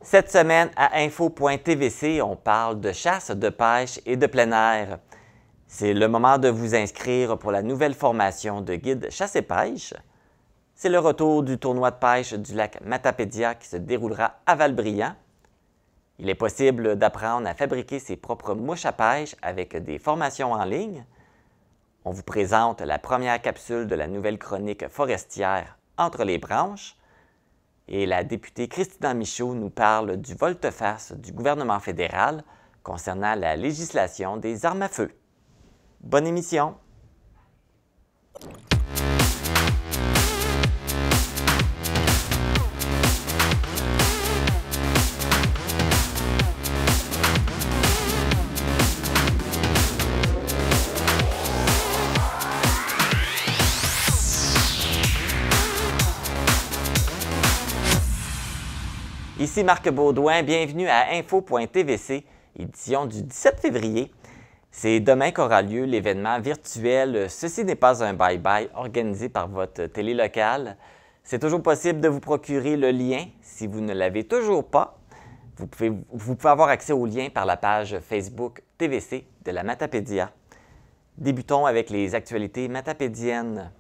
Cette semaine, à info.tvc, on parle de chasse, de pêche et de plein air. C'est le moment de vous inscrire pour la nouvelle formation de guide chasse et pêche. C'est le retour du tournoi de pêche du lac Matapédia qui se déroulera à Val-Brillant. Il est possible d'apprendre à fabriquer ses propres mouches à pêche avec des formations en ligne. On vous présente la première capsule de la nouvelle chronique forestière Entre les branches. Et la députée Christina Michaud nous parle du volte-face du gouvernement fédéral concernant la législation des armes à feu. Bonne émission! Ici Marc Baudouin, bienvenue à info.tvc, édition du 17 février. C'est demain qu'aura lieu l'événement virtuel « Ceci n'est pas un bye-bye » organisé par votre télé locale. C'est toujours possible de vous procurer le lien si vous ne l'avez toujours pas. Vous pouvez avoir accès au lien par la page Facebook TVC de la Matapédia. Débutons avec les actualités matapédiennes.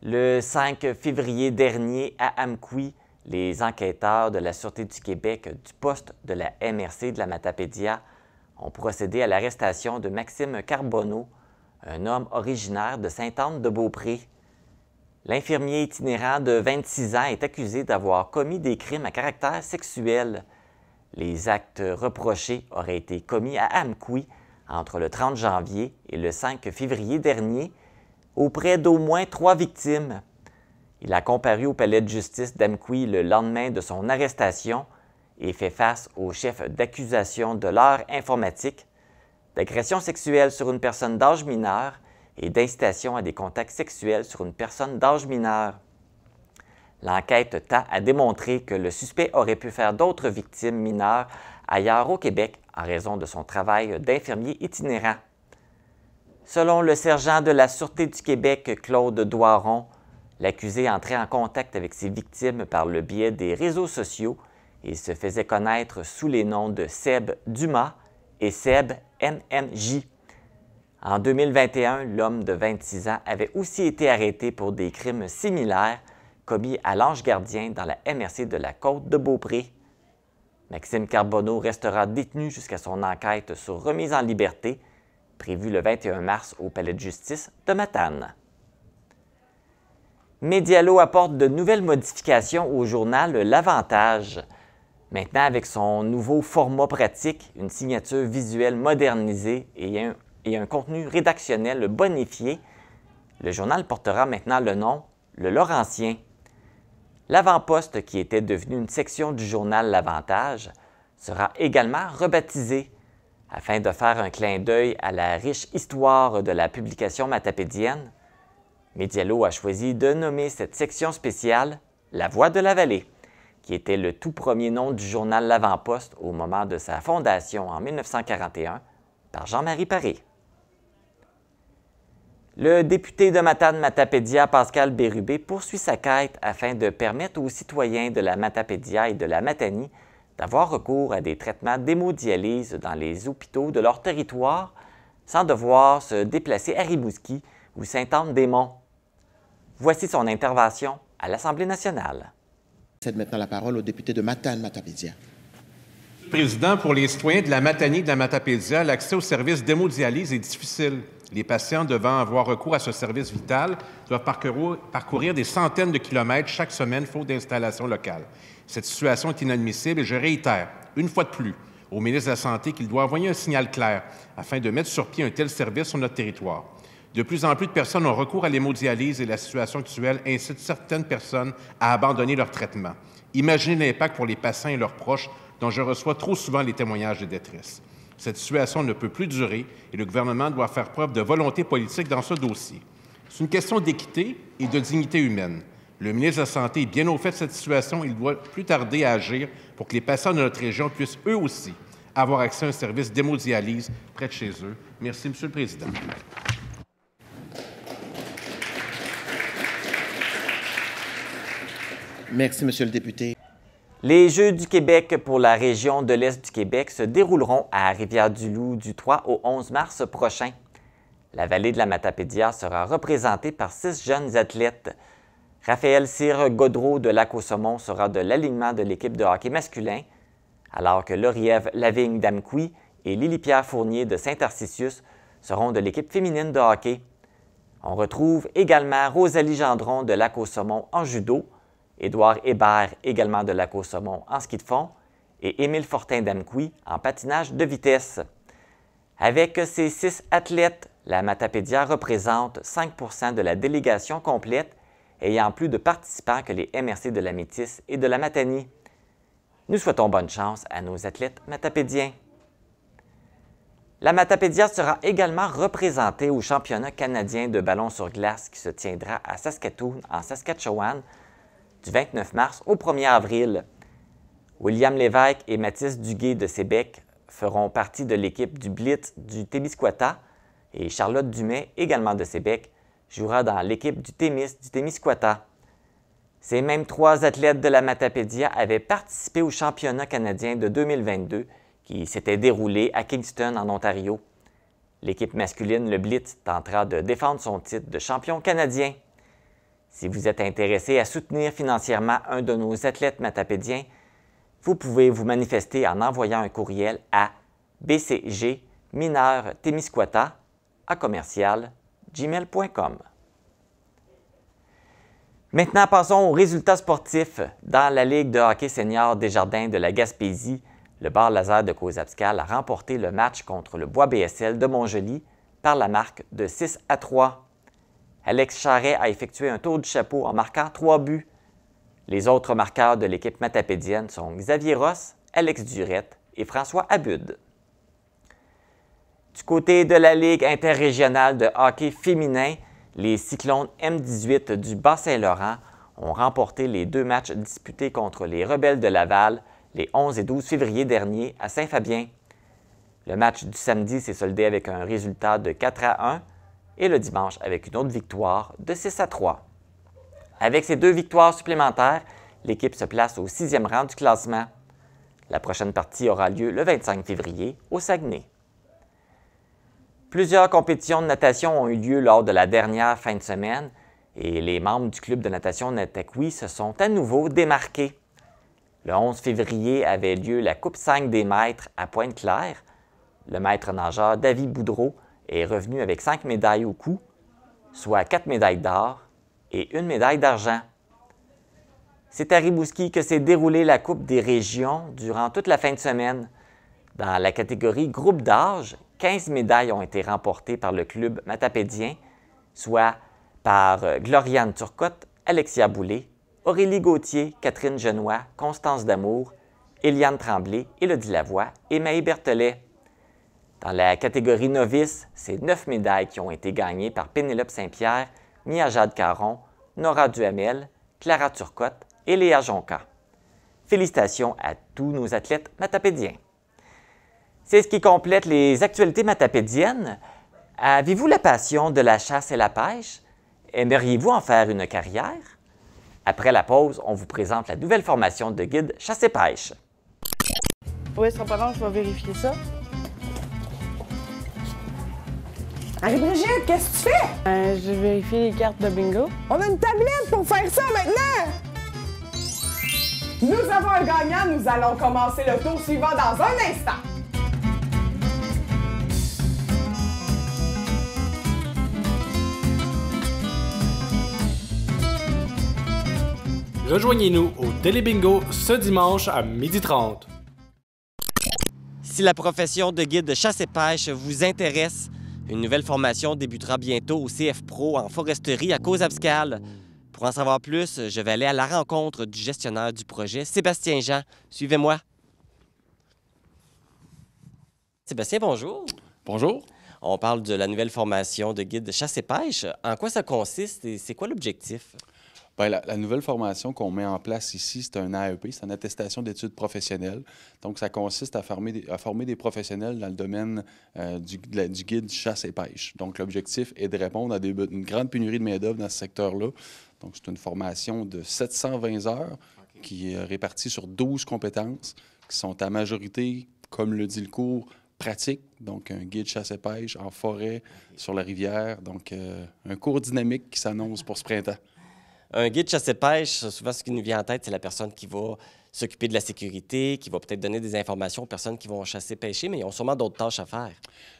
Le 5 février dernier à Amqui, les enquêteurs de la Sûreté du Québec du poste de la MRC de la Matapédia ont procédé à l'arrestation de Maxime Carbonneau, un homme originaire de Sainte-Anne-de-Beaupré. L'infirmier itinérant de 26 ans est accusé d'avoir commis des crimes à caractère sexuel. Les actes reprochés auraient été commis à Amqui entre le 30 janvier et le 5 février dernier, auprès d'au moins 3 victimes. Il a comparu au palais de justice d'Amqui le lendemain de son arrestation et fait face au chef d'accusation de l'heure informatique, d'agression sexuelle sur une personne d'âge mineur et d'incitation à des contacts sexuels sur une personne d'âge mineur. L'enquête tend à démontrer que le suspect aurait pu faire d'autres victimes mineures ailleurs au Québec en raison de son travail d'infirmier itinérant. Selon le sergent de la Sûreté du Québec, Claude Doiron, l'accusé entrait en contact avec ses victimes par le biais des réseaux sociaux et se faisait connaître sous les noms de Seb Dumas et Seb MMJ. En 2021, l'homme de 26 ans avait aussi été arrêté pour des crimes similaires commis à l'Ange Gardien dans la MRC de la Côte-de-Beaupré. Maxime Carbonneau restera détenu jusqu'à son enquête sur remise en liberté, prévue le 21 mars au Palais de justice de Matane. Medialo apporte de nouvelles modifications au journal L'Avantage. Maintenant, avec son nouveau format pratique, une signature visuelle modernisée et un contenu rédactionnel bonifié, le journal portera maintenant le nom Le Laurentien. L'avant-poste, qui était devenu une section du journal L'Avantage, sera également rebaptisé afin de faire un clin d'œil à la riche histoire de la publication matapédienne. Medialo a choisi de nommer cette section spéciale « La Voix de la Vallée », qui était le tout premier nom du journal L'Avant-Poste au moment de sa fondation en 1941 par Jean-Marie Paré. Le député de Matane-Matapédia, Pascal Bérubé, poursuit sa quête afin de permettre aux citoyens de la Matapédia et de la Matanie d'avoir recours à des traitements d'hémodialyse dans les hôpitaux de leur territoire sans devoir se déplacer à Rimouski ou Sainte-Anne-des-Monts. Voici son intervention à l'Assemblée nationale. Je cède maintenant la parole au député de Matane-Matapédia. Président, pour les citoyens de la Matanie et de la Matapédia, l'accès au service d'hémodialyse est difficile. Les patients devant avoir recours à ce service vital doivent parcourir des centaines de kilomètres chaque semaine faute d'installation locale. Cette situation est inadmissible et je réitère, une fois de plus, au ministre de la Santé qu'il doit envoyer un signal clair afin de mettre sur pied un tel service sur notre territoire. De plus en plus de personnes ont recours à l'hémodialyse et la situation actuelle incite certaines personnes à abandonner leur traitement. Imaginez l'impact pour les patients et leurs proches dont je reçois trop souvent les témoignages de détresse. Cette situation ne peut plus durer et le gouvernement doit faire preuve de volonté politique dans ce dossier. C'est une question d'équité et de dignité humaine. Le ministre de la Santé est bien au fait de cette situation. Il doit plus tarder à agir pour que les patients de notre région puissent eux aussi avoir accès à un service d'hémodialyse près de chez eux. Merci, Monsieur le Président. Merci, Monsieur le député. Les Jeux du Québec pour la région de l'Est du Québec se dérouleront à Rivière-du-Loup du 3 au 11 mars prochain. La vallée de la Matapédia sera représentée par 6 jeunes athlètes. Raphaël Cyr Gaudreau de Lac-au-Saumon sera de l'alignement de l'équipe de hockey masculin, alors que Lauriève Lavigne d'Amqui et Lily-Pierre Fournier de Saint-Tarcisius seront de l'équipe féminine de hockey. On retrouve également Rosalie Gendron de Lac-au-Saumon en judo, Édouard Hébert également de Lac-au-Saumon en ski de fond et Émile Fortin d'Amqui en patinage de vitesse. Avec ces 6 athlètes, la Matapédia représente 5 % de la délégation complète, ayant plus de participants que les MRC de la Métis et de la Matanie. Nous souhaitons bonne chance à nos athlètes matapédiens. La Matapédia sera également représentée au championnat canadien de ballon sur glace qui se tiendra à Saskatoon, en Saskatchewan, du 29 mars au 1er avril. William Lévesque et Mathis Duguay de Sébec feront partie de l'équipe du Blitz du Témiscouata et Charlotte Dumais, également de Sébec, jouera dans l'équipe du Témis du Témiscouata. Ces mêmes 3 athlètes de la Matapédia avaient participé au championnat canadien de 2022 qui s'était déroulé à Kingston, en Ontario. L'équipe masculine, le Blitz, tentera de défendre son titre de champion canadien. Si vous êtes intéressé à soutenir financièrement un de nos athlètes matapédiens, vous pouvez vous manifester en envoyant un courriel à bcgmineurtémiscouata@gmail.com. Maintenant, passons aux résultats sportifs. Dans la Ligue de hockey senior Desjardins de la Gaspésie, le Bar Laser de Causapscal a remporté le match contre le Bois BSL de Montjoly par la marque de 6-3. Alex Charret a effectué un tour du chapeau en marquant 3 buts. Les autres marqueurs de l'équipe matapédienne sont Xavier Ross, Alex Durette et François Abud. Du côté de la Ligue interrégionale de hockey féminin, les Cyclones M18 du Bas-Saint-Laurent ont remporté les 2 matchs disputés contre les Rebelles de Laval les 11 et 12 février dernier à Saint-Fabien. Le match du samedi s'est soldé avec un résultat de 4-1 et le dimanche avec une autre victoire de 6-3. Avec ces 2 victoires supplémentaires, l'équipe se place au 6e rang du classement. La prochaine partie aura lieu le 25 février au Saguenay. Plusieurs compétitions de natation ont eu lieu lors de la dernière fin de semaine et les membres du club de natation Nataqui se sont à nouveau démarqués. Le 11 février avait lieu la Coupe 5 des maîtres à Pointe-Claire. Le maître nageur David Boudreau est revenu avec 5 médailles au cou, soit 4 médailles d'or et 1 médaille d'argent. C'est à Rimouski que s'est déroulée la Coupe des régions durant toute la fin de semaine. Dans la catégorie groupe d'âge, 15 médailles ont été remportées par le club matapédien, soit par Gloriane Turcotte, Alexia Boulay, Aurélie Gauthier, Catherine Genois, Constance Damour, Éliane Tremblay, Élodie Lavoie et Maë Berthelet. Dans la catégorie novice, c'est 9 médailles qui ont été gagnées par Pénélope Saint-Pierre, Mia-Jade Caron, Nora Duhamel, Clara Turcotte et Léa Jonca. Félicitations à tous nos athlètes matapédiens. C'est ce qui complète les actualités matapédiennes. Avez-vous la passion de la chasse et la pêche? Aimeriez-vous en faire une carrière? Après la pause, on vous présente la nouvelle formation de guide chasse et pêche. Oui, ce sera pas long, je vais vérifier ça. Marie-Brigitte, qu'est-ce que tu fais? Je vérifie les cartes de bingo. On a une tablette pour faire ça maintenant! Nous avons un gagnant, nous allons commencer le tour suivant dans un instant. Rejoignez-nous au Télébingo ce dimanche à 12h30. Si la profession de guide de chasse et pêche vous intéresse, une nouvelle formation débutera bientôt au CF Pro en foresterie à Causapscal. Pour en savoir plus, je vais aller à la rencontre du gestionnaire du projet, Sébastien Jean. Suivez-moi. Sébastien, bonjour. Bonjour. On parle de la nouvelle formation de guide de chasse et pêche. En quoi ça consiste et c'est quoi l'objectif? Bien, la nouvelle formation qu'on met en place ici, c'est un AEP, c'est une attestation d'études professionnelles. Donc, ça consiste à former des professionnels dans le domaine du guide chasse et pêche. Donc, l'objectif est de répondre à une grande pénurie de main-d'œuvre dans ce secteur-là. Donc, c'est une formation de 720 heures qui est réparti sur 12 compétences, qui sont à majorité, comme le dit le cours, pratiques. Donc, un guide chasse et pêche en forêt, sur la rivière. Donc, un cours dynamique qui s'annonce pour ce printemps. Un guide chasse et pêche, souvent, ce qui nous vient en tête, c'est la personne qui va s'occuper de la sécurité, qui va peut-être donner des informations aux personnes qui vont chasser, pêcher, mais ils ont sûrement d'autres tâches à faire.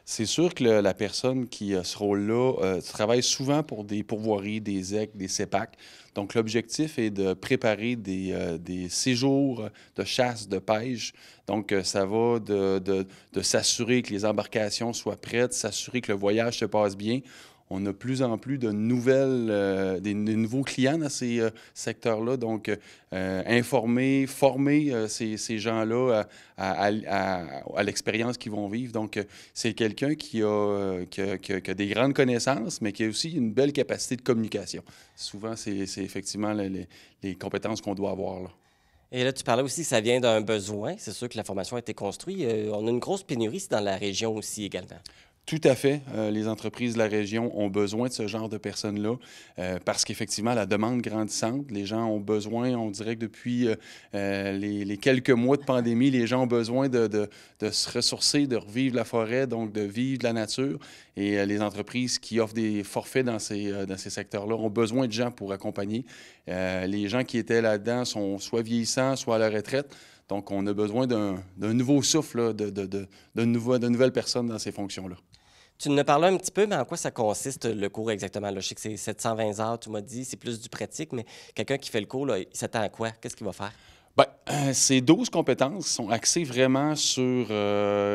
C'est sûr que la personne qui a ce rôle-là travaille souvent pour des pourvoiries, des ZEC, des CEPAC. Donc, l'objectif est de préparer des séjours de chasse, de pêche. Donc, ça va de s'assurer que les embarcations soient prêtes, s'assurer que le voyage se passe bien. On a de plus en plus de des nouveaux clients dans ces secteurs-là. Donc, informer, former ces gens-là à l'expérience qu'ils vont vivre. Donc, c'est quelqu'un qui a des grandes connaissances, mais qui a aussi une belle capacité de communication. Souvent, c'est effectivement les compétences qu'on doit avoir, là. Et là, tu parlais aussi que ça vient d'un besoin. C'est sûr que la formation a été construite. On a une grosse pénurie ici dans la région aussi également. Tout à fait. Les entreprises de la région ont besoin de ce genre de personnes-là parce qu'effectivement, la demande grandissante, les gens ont besoin, on dirait que depuis les quelques mois de pandémie, les gens ont besoin de se ressourcer, de revivre la forêt, donc de vivre de la nature. Et les entreprises qui offrent des forfaits dans ces secteurs-là ont besoin de gens pour accompagner. Les gens qui étaient là-dedans sont soit vieillissants, soit à la retraite. Donc, on a besoin d'un nouveau souffle, là, de nouvelles personnes dans ces fonctions-là. Tu nous as parlé un petit peu, mais en quoi ça consiste le cours exactement? Là, je sais que c'est 720 heures, tu m'as dit, c'est plus du pratique, mais quelqu'un qui fait le cours, là, il s'attend à quoi? Qu'est-ce qu'il va faire? Bien, ces 12 compétences sont axées vraiment sur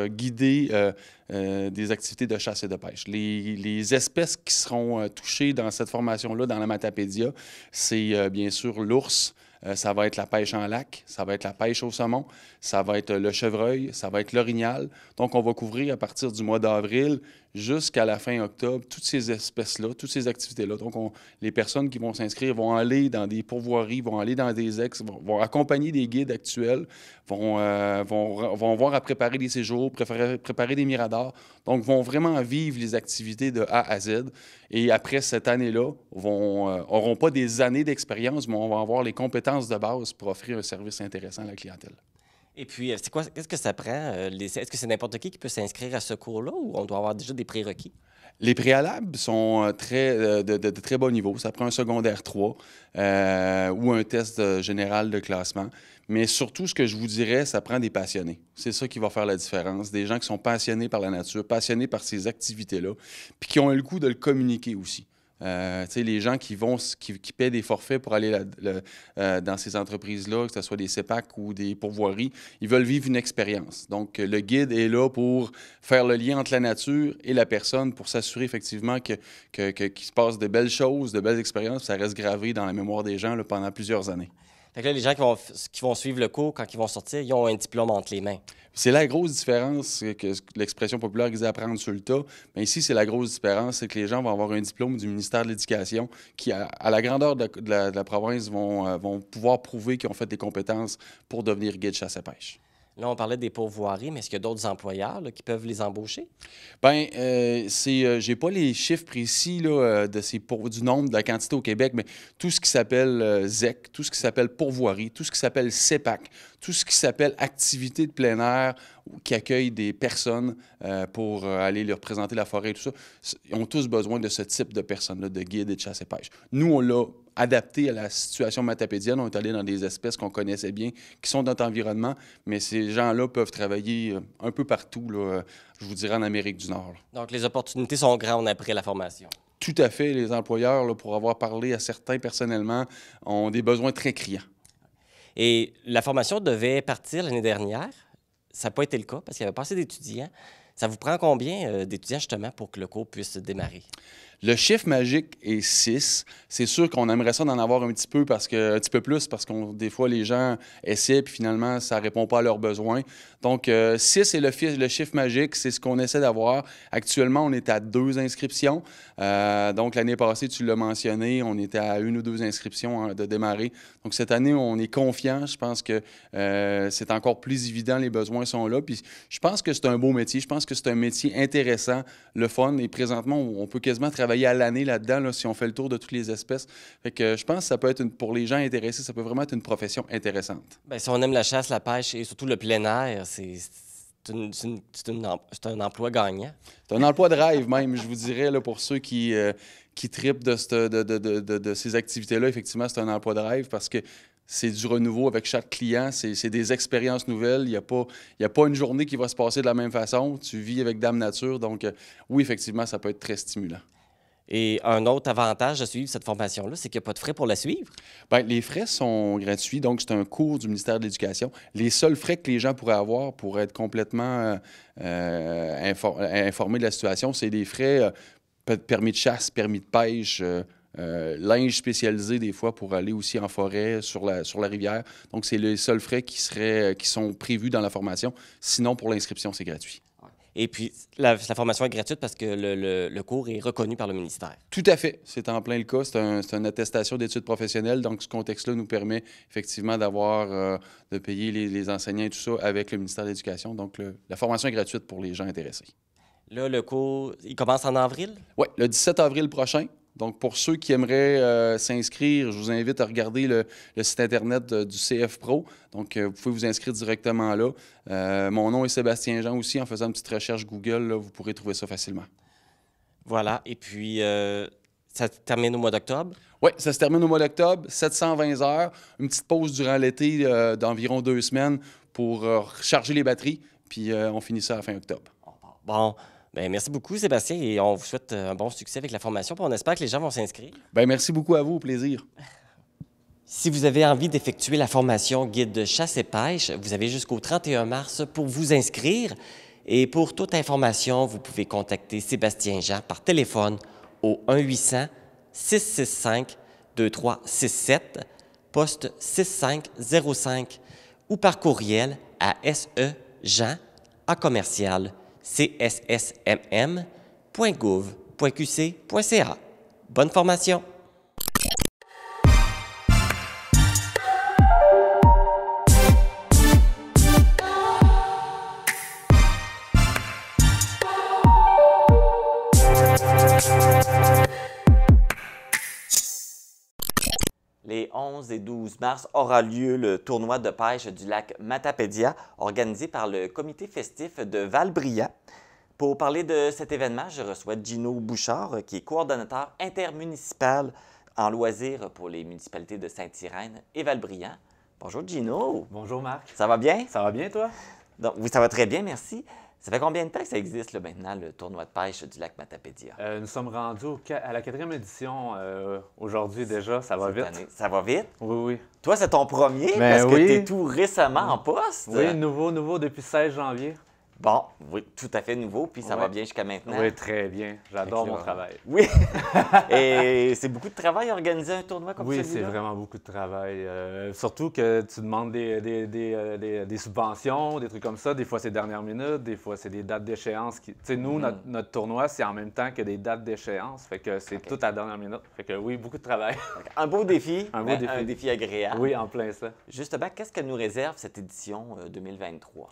guider des activités de chasse et de pêche. Les espèces qui seront touchées dans cette formation-là, dans la Matapédia, c'est bien sûr l'ours, ça va être la pêche en lac, ça va être la pêche au saumon, ça va être le chevreuil, ça va être l'orignal. Donc, on va couvrir à partir du mois d'avril jusqu'à la fin octobre toutes ces espèces-là, toutes ces activités-là. Donc, les personnes qui vont s'inscrire vont aller dans des pourvoiries, vont aller dans des vont accompagner des guides actuels, vont voir à préparer des séjours, préparer des miradors. Donc, vont vraiment vivre les activités de A à Z. Et après cette année-là, n'auront pas des années d'expérience, mais on va avoir les compétences de base pour offrir un service intéressant à la clientèle. Et puis, qu'est-ce que ça prend? Est-ce que c'est n'importe qui peut s'inscrire à ce cours-là ou on doit avoir déjà des prérequis? Les préalables sont de très bas niveau. Ça prend un secondaire 3 ou un test général de classement. Mais surtout, ce que je vous dirais, ça prend des passionnés. C'est ça qui va faire la différence. Des gens qui sont passionnés par la nature, passionnés par ces activités-là, puis qui ont le goût de le communiquer aussi. Les gens qui paient des forfaits pour aller dans ces entreprises-là, que ce soit des CEPAC ou des pourvoiries, ils veulent vivre une expérience. Donc, le guide est là pour faire le lien entre la nature et la personne, pour s'assurer effectivement qu'il se passe de belles choses, de belles expériences, ça reste gravé dans la mémoire des gens là, pendant plusieurs années. Fait que là, les gens qui vont suivre le cours, quand ils vont sortir, ils ont un diplôme entre les mains. C'est la grosse différence que l'expression populaire disait apprendre sur le tas. Mais ici, c'est la grosse différence, c'est que les gens vont avoir un diplôme du ministère de l'Éducation qui, à la grandeur de la province, vont pouvoir prouver qu'ils ont fait des compétences pour devenir guide chasse et pêche. Là, on parlait des pourvoiries, mais est-ce qu'il y a d'autres employeurs là, qui peuvent les embaucher? Bien, j'ai pas les chiffres précis là, du nombre, de la quantité au Québec, mais tout ce qui s'appelle ZEC, tout ce qui s'appelle pourvoirie, tout ce qui s'appelle CEPAC, tout ce qui s'appelle activité de plein air qui accueille des personnes pour aller leur présenter la forêt et tout ça, ils ont tous besoin de ce type de personnes-là, de guides et de chasse et pêche. Nous, on l'a adapté à la situation matapédienne. On est allé dans des espèces qu'on connaissait bien, qui sont dans notre environnement, mais ces gens-là peuvent travailler un peu partout, là, je vous dirais en Amérique du Nord. Là. Donc, les opportunités sont grandes après la formation. Tout à fait. Les employeurs, là, pour avoir parlé à certains personnellement, ont des besoins très criants. Et la formation devait partir l'année dernière. Ça n'a pas été le cas parce qu'il y avait pas assez d'étudiants. Ça vous prend combien d'étudiants, justement, pour que le cours puisse démarrer? Le chiffre magique est 6. C'est sûr qu'on aimerait ça d'en avoir un petit peu plus parce que des fois, les gens essaient puis finalement, ça ne répond pas à leurs besoins. Donc, 6 est le chiffre magique. C'est ce qu'on essaie d'avoir. Actuellement, on est à 2 inscriptions. Donc, l'année passée, tu l'as mentionné, on était à 1 ou 2 inscriptions de démarrer. Donc, cette année, on est confiant. Je pense que c'est encore plus évident. Les besoins sont là. Puis, je pense que c'est un beau métier. Je pense que c'est un métier intéressant, le fun. Et présentement, on peut quasiment travailler travailler à l'année là-dedans, là, si on fait le tour de toutes les espèces. Fait que je pense que ça peut être, pour les gens intéressés, ça peut vraiment être une profession intéressante. Bien, si on aime la chasse, la pêche et surtout le plein air, c'est un emploi gagnant. C'est un emploi de rêve même, je vous dirais, là, pour ceux qui tripent de ces activités-là. Effectivement, c'est un emploi de rêve parce que c'est du renouveau avec chaque client, c'est des expériences nouvelles. Il n'y a pas une journée qui va se passer de la même façon. Tu vis avec Dame Nature, donc oui, effectivement, ça peut être très stimulant. Et un autre avantage de suivre cette formation-là, c'est qu'il n'y a pas de frais pour la suivre. Bien, les frais sont gratuits, donc c'est un cours du ministère de l'Éducation. Les seuls frais que les gens pourraient avoir pour être complètement informés de la situation, c'est des frais permis de chasse, permis de pêche, linge spécialisé des fois pour aller aussi en forêt, sur la rivière. Donc, c'est les seuls frais qui sont prévus dans la formation. Sinon, pour l'inscription, c'est gratuit. Et puis, la formation est gratuite parce que le cours est reconnu par le ministère. Tout à fait. C'est en plein le cas. C'est une attestation d'études professionnelles. Donc, ce contexte-là nous permet effectivement de payer les enseignants et tout ça avec le ministère de l'Éducation. Donc, la formation est gratuite pour les gens intéressés. Là, le cours, il commence en avril? Oui, le 17 avril prochain. Donc, pour ceux qui aimeraient s'inscrire, je vous invite à regarder le site Internet du CF Pro. Donc, vous pouvez vous inscrire directement là. Mon nom est Sébastien Jean aussi. En faisant une petite recherche Google, là, vous pourrez trouver ça facilement. Voilà. Et puis, ça termine au mois d'octobre? Oui, ça se termine au mois d'octobre, 720 heures. Une petite pause durant l'été d'environ 2 semaines pour recharger les batteries. Puis, on finit ça à la fin octobre. Bon. Bien, merci beaucoup, Sébastien, et on vous souhaite un bon succès avec la formation. Puis on espère que les gens vont s'inscrire. Bien, merci beaucoup à vous, au plaisir. Si vous avez envie d'effectuer la formation guide de chasse et pêche, vous avez jusqu'au 31 mars pour vous inscrire. Et pour toute information, vous pouvez contacter Sébastien Jean par téléphone au 1-800-665-2367, poste 6505, ou par courriel à sejean@cssmm.gouv.qc.ca. Bonne formation! Les 11 et 12 mars aura lieu le tournoi de pêche du lac Matapédia, organisé par le comité festif de Val-Brillant. Pour parler de cet événement, je reçois Gino Bouchard, qui est coordonnateur intermunicipal en loisirs pour les municipalités de Sainte-Irène et Val-Brillant. Bonjour Gino. Bonjour Marc. Ça va bien? Ça va bien toi? Donc, oui, ça va très bien, merci. Ça fait combien de temps que ça existe là, maintenant, le tournoi de pêche du lac Matapédia? Nous sommes rendus à la 4e édition aujourd'hui déjà. Ça va vite. Année. Ça va vite? Oui, oui. Toi, c'est ton premier parce que tu es tout récemment en poste. Oui, nouveau depuis 16 janvier. Bon, oui, tout à fait nouveau, puis ça va bien jusqu'à maintenant. Oui, très bien. J'adore mon travail. Oui. Et c'est beaucoup de travail organiser un tournoi comme celui-là? Oui, c'est vraiment beaucoup de travail. Surtout que tu demandes des subventions, des trucs comme ça. Des fois, c'est dernière minute, des fois, c'est des dates d'échéance. Tu sais, nous, notre tournoi, c'est en même temps que des dates d'échéance. Fait que c'est tout à la dernière minute. Fait que oui, beaucoup de travail. Un beau défi, un beau défi. Un défi agréable. Oui, en plein ça. Justement, qu'est-ce que nous réserve cette édition 2023?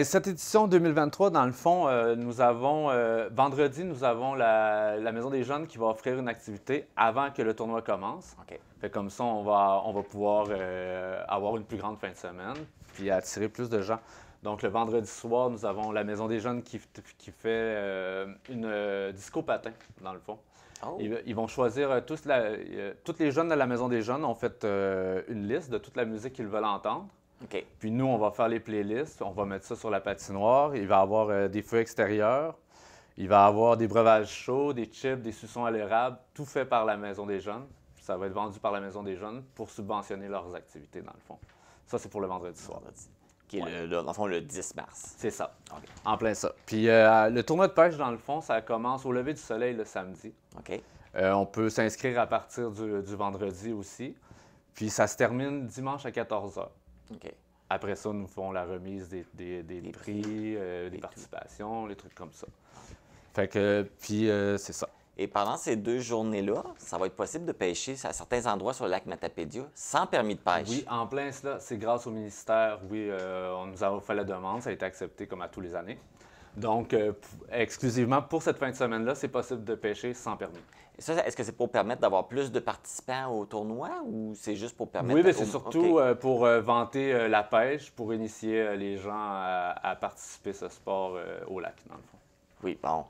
Cette édition 2023, dans le fond, nous avons, vendredi, nous avons la Maison des Jeunes qui va offrir une activité avant que le tournoi commence. OK. Fait comme ça, on va pouvoir avoir une plus grande fin de semaine puis attirer plus de gens. Donc, le vendredi soir, nous avons la Maison des Jeunes qui fait une disco patin, dans le fond. Oh. Ils vont choisir tous les jeunes de la Maison des Jeunes ont fait une liste de toute la musique qu'ils veulent entendre. Okay. Puis nous, on va faire les playlists, on va mettre ça sur la patinoire. Il va y avoir des feux extérieurs, il va y avoir des breuvages chauds, des chips, des suçons à l'érable, tout fait par la Maison des Jeunes. Ça va être vendu par la Maison des Jeunes pour subventionner leurs activités, dans le fond. Ça, c'est pour le vendredi soir. Qui est, dans le fond, le 10 mars. C'est ça, okay. En plein ça. Puis le tournoi de pêche, dans le fond, ça commence au lever du soleil le samedi. OK. On peut s'inscrire à partir du vendredi aussi. Puis ça se termine dimanche à 14h. Okay. Après ça, nous faisons la remise des prix, des participations, les trucs comme ça. Fait que, puis c'est ça. Et pendant ces 2 journées-là, ça va être possible de pêcher à certains endroits sur le lac Matapédia sans permis de pêche? Oui, en plein cela, c'est grâce au ministère. Oui, on nous a fait la demande, ça a été accepté comme à tous les années. Donc, exclusivement pour cette fin de semaine-là, c'est possible de pêcher sans permis. Et ça, est-ce que c'est pour permettre d'avoir plus de participants au tournoi ou c'est juste pour permettre... Oui, mais c'est surtout pour vanter la pêche, pour initier les gens à participer à ce sport au lac, dans le fond. Oui, bon.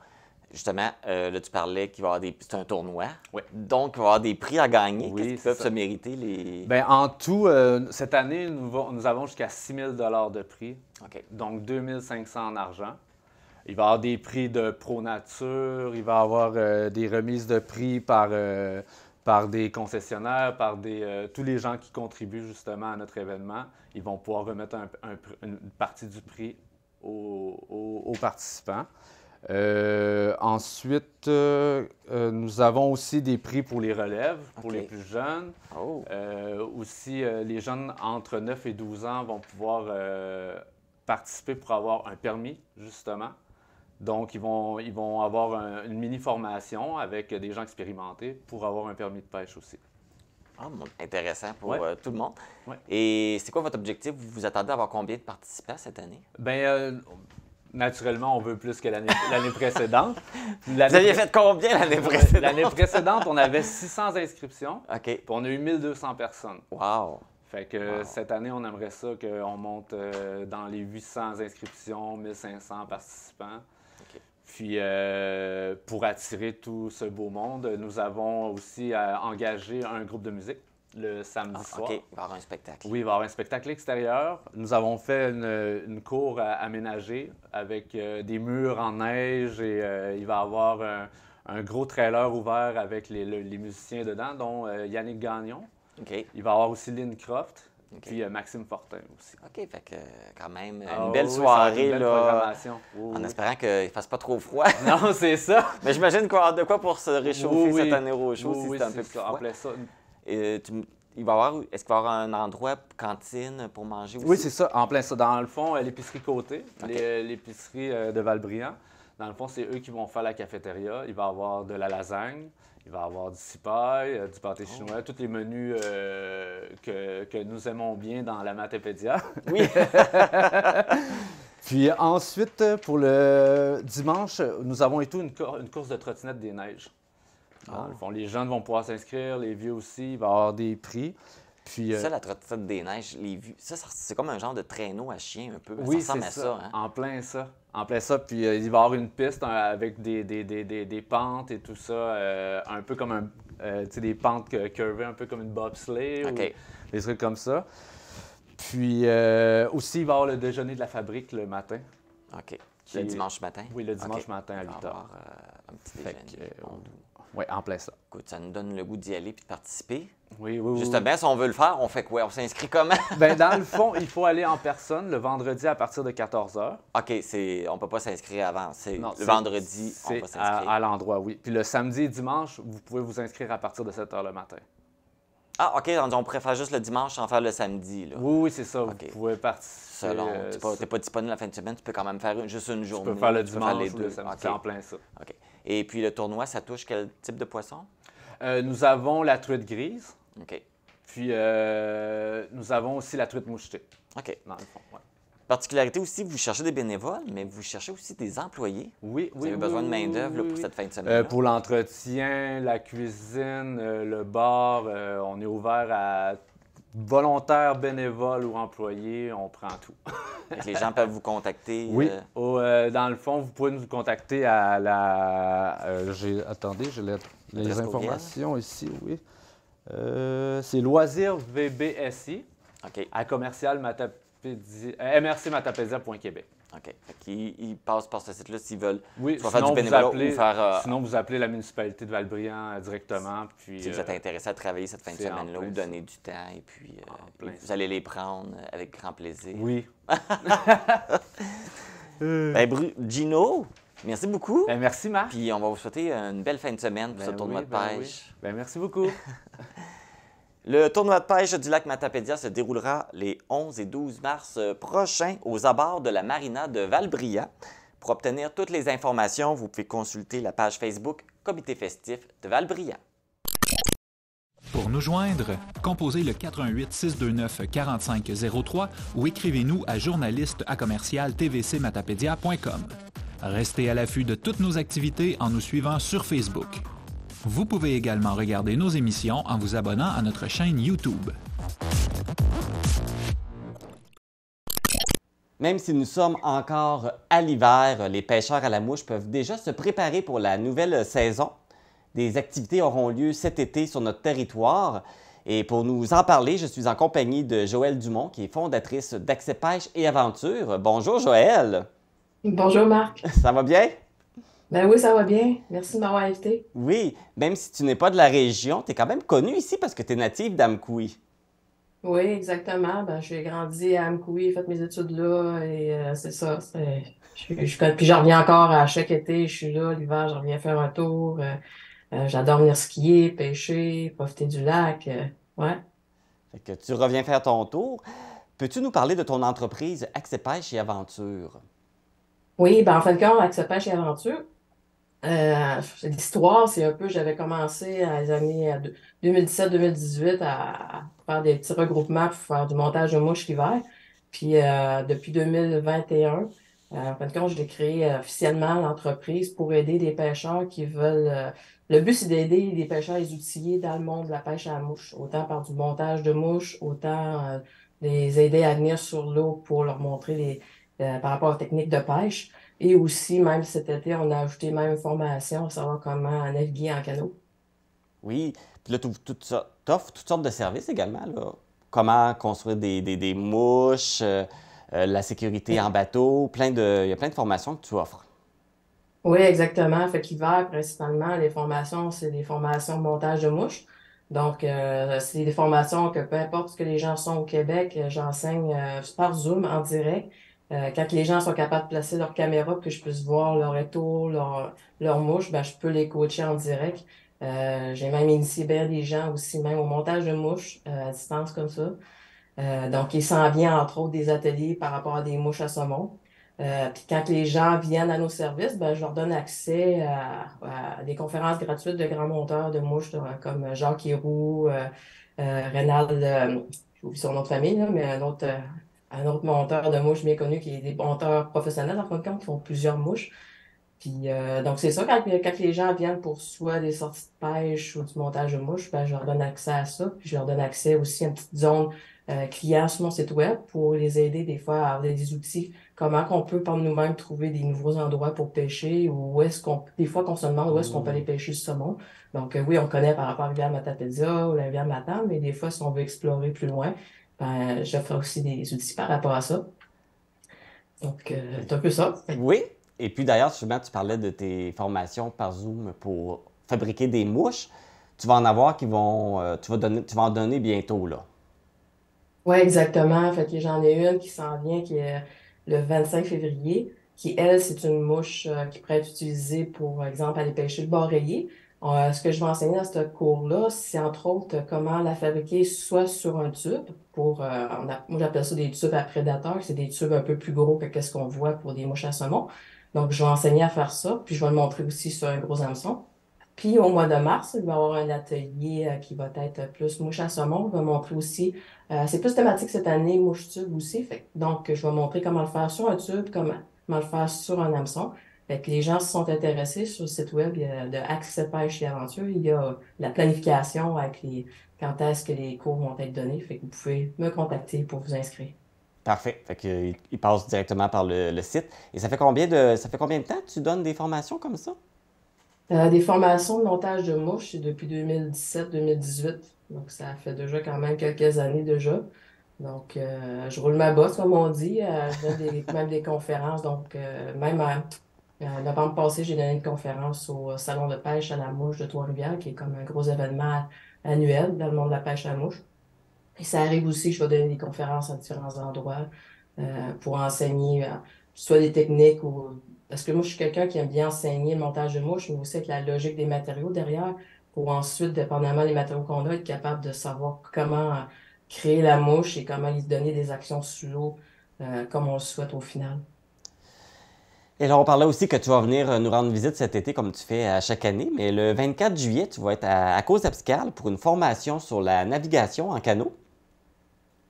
Justement, là, tu parlais qu'il va y avoir des... C'est un tournoi. Oui. Donc, il va y avoir des prix à gagner. Oui, Qu'est-ce qui peuvent se mériter les... Bien, en tout, cette année, nous avons jusqu'à 6 000 de prix. OK. Donc, 2 500 en argent. Il va y avoir des prix de Pro Nature, il va y avoir des remises de prix par des concessionnaires, par tous les gens qui contribuent justement à notre événement. Ils vont pouvoir remettre une partie du prix aux participants. Ensuite, nous avons aussi des prix pour les relèves, pour les plus jeunes. Oh. Aussi, les jeunes entre 9 et 12 ans vont pouvoir participer pour avoir un permis, justement. Donc, ils vont avoir une mini-formation avec des gens expérimentés pour avoir un permis de pêche aussi. Ah, intéressant pour tout le monde. Ouais. Et c'est quoi votre objectif? Vous vous attendez à avoir combien de participants cette année? Bien, naturellement, on veut plus que l'année précédente. Vous aviez fait combien l'année précédente? L'année précédente, on avait 600 inscriptions. OK. Puis on a eu 1200 personnes. Wow! Fait que cette année, on aimerait ça qu'on monte dans les 800 inscriptions, 1500 participants. OK. Puis, pour attirer tout ce beau monde, nous avons aussi engagé un groupe de musique le samedi soir. OK, il va y avoir un spectacle. Oui, il va y avoir un spectacle extérieur. Nous avons fait une cour aménagée avec des murs en neige et il va y avoir un gros trailer ouvert avec les musiciens dedans, dont Yannick Gagnon. OK. Il va y avoir aussi Lynn Croft, OK. puis Maxime Fortin aussi. OK, fait que quand même Ah, une belle oui, soirée, une belle là, programmation. Oui, en oui. espérant qu'il ne fasse pas trop froid. Non, c'est ça. Mais j'imagine qu'il va y avoir de quoi pour se réchauffer cette année au chaud si Oui, c'est un peu c'est plus ça, froid. en plein ça. Et est-ce qu'il va y avoir un endroit cantine pour manger aussi? Oui, c'est ça, en plein ça. Dans le fond, l'épicerie Côté, OK. l'épicerie de Valbriand, dans le fond, c'est eux qui vont faire la cafétéria. Il va y avoir de la lasagne, il va y avoir du cipaille, du pâté chinois, tous les menus que nous aimons bien dans la Matapédia. Oui. Puis ensuite, pour le dimanche, nous avons une course de trottinette des neiges. Dans le fond, les jeunes vont pouvoir s'inscrire, les vieux aussi, il va y avoir des prix. Puis, Ça, la trottinette des neiges, les vues, c'est comme un genre de traîneau à chien un peu. oui, ça ressemble c'est à ça, hein? en plein ça. En plein ça, puis il va y avoir une piste avec des pentes et tout ça, un peu comme des pentes curvées, un peu comme une bobsleigh OK. ou des trucs comme ça. Puis aussi, il va y avoir le déjeuner de la fabrique le matin. OK. Le dimanche matin? Oui, le dimanche OK. matin à Il va 8 y h. avoir un petit déjeuner. Oui, en plein ça. Écoute, ça nous donne le goût d'y aller et de participer. Oui, oui, oui. Justement, si on veut le faire, on fait quoi? On s'inscrit comment? Bien, dans le fond, il faut aller en personne le vendredi à partir de 14 h. OK, on ne peut pas s'inscrire avant. Non, le vendredi, on c'est va s'inscrire. à l'endroit, oui. Puis le samedi et dimanche, vous pouvez vous inscrire à partir de 7 h le matin. Ah, OK, on préfère juste le dimanche sans faire le samedi. Là. Oui, oui, c'est ça. OK. Vous pouvez participer. Selon, tu n'es pas disponible la fin de semaine, tu peux quand même faire juste une journée. Tu peux faire le tu peux dimanche faire les ou deux. le samedi. OK. C'est en plein ça. OK. Et puis le tournoi, ça touche quel type de poisson? Nous avons la truite grise. OK. Puis nous avons aussi la truite mouchetée, OK. dans le fond. Ouais. Particularité aussi, vous cherchez des bénévoles, mais vous cherchez aussi des employés. Oui, Vous avez besoin de main-d'œuvre pour cette fin de semaine. Pour l'entretien, la cuisine, le bar, on est ouvert à volontaires, bénévoles ou employés, on prend tout. Les gens peuvent vous contacter. Oui. Dans le fond, vous pouvez nous contacter à la... attendez, j'ai les Adresse informations ici, oui. C'est Loisirs VBSI OK. à commercial mrcmatapédia.québec. OK. Fait qu'ils passent par ce site-là s'ils veulent Oui, soit faire du bénévolat ou faire... sinon, vous appelez la municipalité de Valbriand directement. Puis, si vous êtes intéressé à travailler cette fin de c'est en semaine-là plein ou donner du temps, et puis plein vous allez les prendre avec grand plaisir. Oui. Gino, merci beaucoup. Ben, merci, Marc. Puis on va vous souhaiter une belle fin de semaine pour ce tournoi de pêche. Oui. Ben, merci beaucoup. Le tournoi de pêche du lac Matapédia se déroulera les 11 et 12 mars prochains aux abords de la marina de Valbriand. Pour obtenir toutes les informations, vous pouvez consulter la page Facebook Comité festif de Valbriand. Pour nous joindre, composez le 418-629-4503 ou écrivez-nous à journaliste@tvcmatapédia.com. Restez à l'affût de toutes nos activités en nous suivant sur Facebook. Vous pouvez également regarder nos émissions en vous abonnant à notre chaîne YouTube. Même si nous sommes encore à l'hiver, les pêcheurs à la mouche peuvent déjà se préparer pour la nouvelle saison. Des activités auront lieu cet été sur notre territoire. Et pour nous en parler, je suis en compagnie de Joëlle Dumont, qui est fondatrice d'Accès Pêche et Aventure. Bonjour Joëlle! Bonjour Marc! Ça va bien? Ben oui, ça va bien. Merci de m'avoir invité. Oui, même si tu n'es pas de la région, tu es quand même connue ici parce que tu es native d'Amkoui. Oui, exactement. Ben, j'ai grandi à Amkoui, j'ai fait mes études là et c'est ça. Puis j'en reviens encore à chaque été, je suis là, l'hiver, je reviens faire un tour. J'adore venir skier, pêcher, profiter du lac. Ouais. Fait que tu reviens faire ton tour. Peux-tu nous parler de ton entreprise Accès Pêche et Aventure? Oui, ben en fin de compte, Accès Pêche et Aventure, l'histoire, c'est un peu, j'avais commencé à les années 2017-2018 à faire des petits regroupements pour faire du montage de mouches l'hiver. Puis depuis 2021, en fin de compte, j'ai créé officiellement l'entreprise pour aider des pêcheurs qui veulent. Le but, c'est d'aider les pêcheurs et les outillés dans le monde de la pêche à la mouche, autant par du montage de mouches, autant les aider à venir sur l'eau pour leur montrer par rapport aux techniques de pêche. Et aussi, même cet été, on a ajouté même une formation pour savoir comment naviguer en canot. Oui, puis là, tu offres toutes sortes de services également, là. Comment construire des mouches, la sécurité en bateau, il y a plein de formations que tu offres. Oui, exactement. Fait qu'hiver, principalement, les formations, c'est des formations de montage de mouches. Donc, c'est des formations que peu importe ce que les gens sont au Québec, j'enseigne par Zoom en direct. Quand les gens sont capables de placer leur caméra, que je puisse voir leur étau, leur mouche, ben, je peux les coacher en direct. J'ai même initié bien des gens aussi, même au montage de mouches à distance comme ça. Donc, il s'en vient, entre autres, des ateliers par rapport à des mouches à saumon. Puis quand les gens viennent à nos services, ben, je leur donne accès à des conférences gratuites de grands monteurs de mouches comme Jacques Héroux, Rénal, j'ai oublié son nom de famille, là, mais un autre monteur de mouches bien connu qui est des monteurs professionnels, en fin de compte, qui font plusieurs mouches. Puis, donc, c'est ça, quand les gens viennent pour soit des sorties de pêche ou du montage de mouches, ben, je leur donne accès à ça. Puis, je leur donne accès aussi à une petite zone client sur mon site web pour les aider des fois à avoir des outils. Comment qu'on peut par nous-mêmes trouver des nouveaux endroits pour pêcher ou des fois qu'on se demande où est-ce qu'on peut aller pêcher le saumon. Donc, oui, on connaît par rapport à la rivière Matapédia ou la rivière Matane, mais des fois, si on veut explorer plus loin, ben, j'offre aussi des outils par rapport à ça. Donc, c'est un peu ça. Oui. Et puis d'ailleurs, souvent, tu parlais de tes formations par Zoom pour fabriquer des mouches. Tu vas en avoir tu vas en donner bientôt, là. Oui, exactement. Fait que j'en ai une qui s'en vient, qui est le 25 février, qui, elle, c'est une mouche qui pourrait être utilisée pour, par exemple, aller pêcher le bar rayé. Ce que je vais enseigner dans ce cours-là, c'est entre autres comment la fabriquer soit sur un tube moi j'appelle ça des tubes à prédateurs, c'est des tubes un peu plus gros que ce qu'on voit pour des mouches à saumon. Donc, je vais enseigner à faire ça, puis je vais le montrer aussi sur un gros hameçon. Puis, au mois de mars, il va y avoir un atelier qui va être plus mouche à saumon. Je vais montrer aussi, c'est plus thématique cette année, mouche tube aussi. Donc, je vais montrer comment le faire sur un tube, comment le faire sur un hameçon. Fait que les gens se sont intéressés sur le site web de Accès Pêche et Aventure. Il y a la planification avec quand est-ce que les cours vont être donnés. Fait que vous pouvez me contacter pour vous inscrire. Parfait. Fait qu'il passe directement par le site. Et ça fait combien de temps que tu donnes des formations comme ça? Des formations de montage de mouches, c'est depuis 2017-2018. Donc, ça fait déjà quand même quelques années déjà. Donc, je roule ma bosse, comme on dit. Je donne même des conférences. Donc, même en novembre passé, j'ai donné une conférence au Salon de pêche à la mouche de Trois-Rivières, qui est comme un gros événement annuel dans le monde de la pêche à la mouche. Et ça arrive aussi, je vais donner des conférences à différents endroits pour enseigner soit des techniques ou... Parce que moi, je suis quelqu'un qui aime bien enseigner le montage de mouches, mais aussi avec la logique des matériaux derrière, pour ensuite, dépendamment des matériaux qu'on a, être capable de savoir comment créer la mouche et comment lui donner des actions sous l'eau comme on le souhaite au final. Et là, on parlait aussi que tu vas venir nous rendre visite cet été, comme tu fais à chaque année, mais le 24 juillet, tu vas être à Cause-Abscale pour une formation sur la navigation en canot.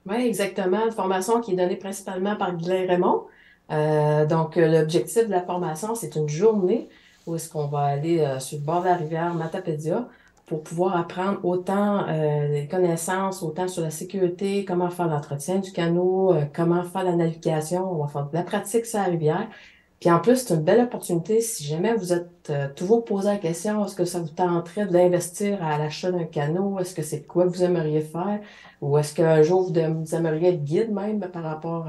Oui, exactement. Une formation qui est donnée principalement par Guylain Raymond. Donc, l'objectif de la formation, c'est une journée où est-ce qu'on va aller sur le bord de la rivière Matapédia pour pouvoir apprendre autant les connaissances, autant sur la sécurité, comment faire l'entretien du canot, comment faire la navigation. On va faire de la pratique sur la rivière. Puis en plus, c'est une belle opportunité si jamais vous êtes toujours posé la question, est-ce que ça vous tenterait de l'investir à l'achat d'un canot? Est-ce que c'est quoi que vous aimeriez faire? Ou est-ce qu'un jour vous aimeriez être guide même par rapport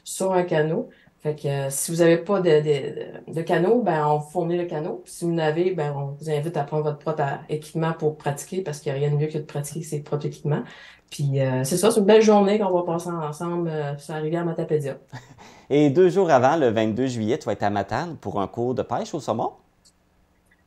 sur un canot? Fait que si vous n'avez pas de canot, ben on vous fournit le canot. Si vous n'avez, ben on vous invite à prendre votre propre équipement pour pratiquer parce qu'il n'y a rien de mieux que de pratiquer ses propres équipements. Puis c'est ça, c'est une belle journée qu'on va passer ensemble sur la rivière Matapédia. Et 2 jours avant, le 22 juillet, tu vas être à Matane pour un cours de pêche au saumon?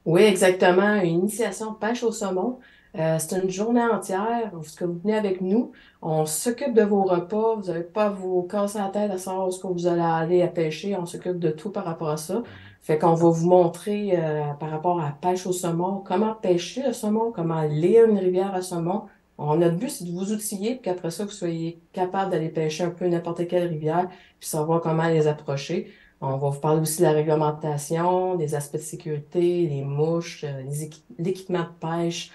Oui, exactement. Une initiation pêche au saumon. C'est une journée entière où vous venez avec nous. On s'occupe de vos repas. Vous n'avez pas à vous casser la tête à savoir où est-ce que vous allez aller à pêcher. On s'occupe de tout par rapport à ça. Fait qu'on va vous montrer par rapport à la pêche au saumon, comment pêcher le saumon, comment lire une rivière à saumon. Notre but, c'est de vous outiller, puis qu'après ça, vous soyez capable d'aller pêcher un peu n'importe quelle rivière, puis savoir comment les approcher. On va vous parler aussi de la réglementation, des aspects de sécurité, les mouches, l'équipement de pêche,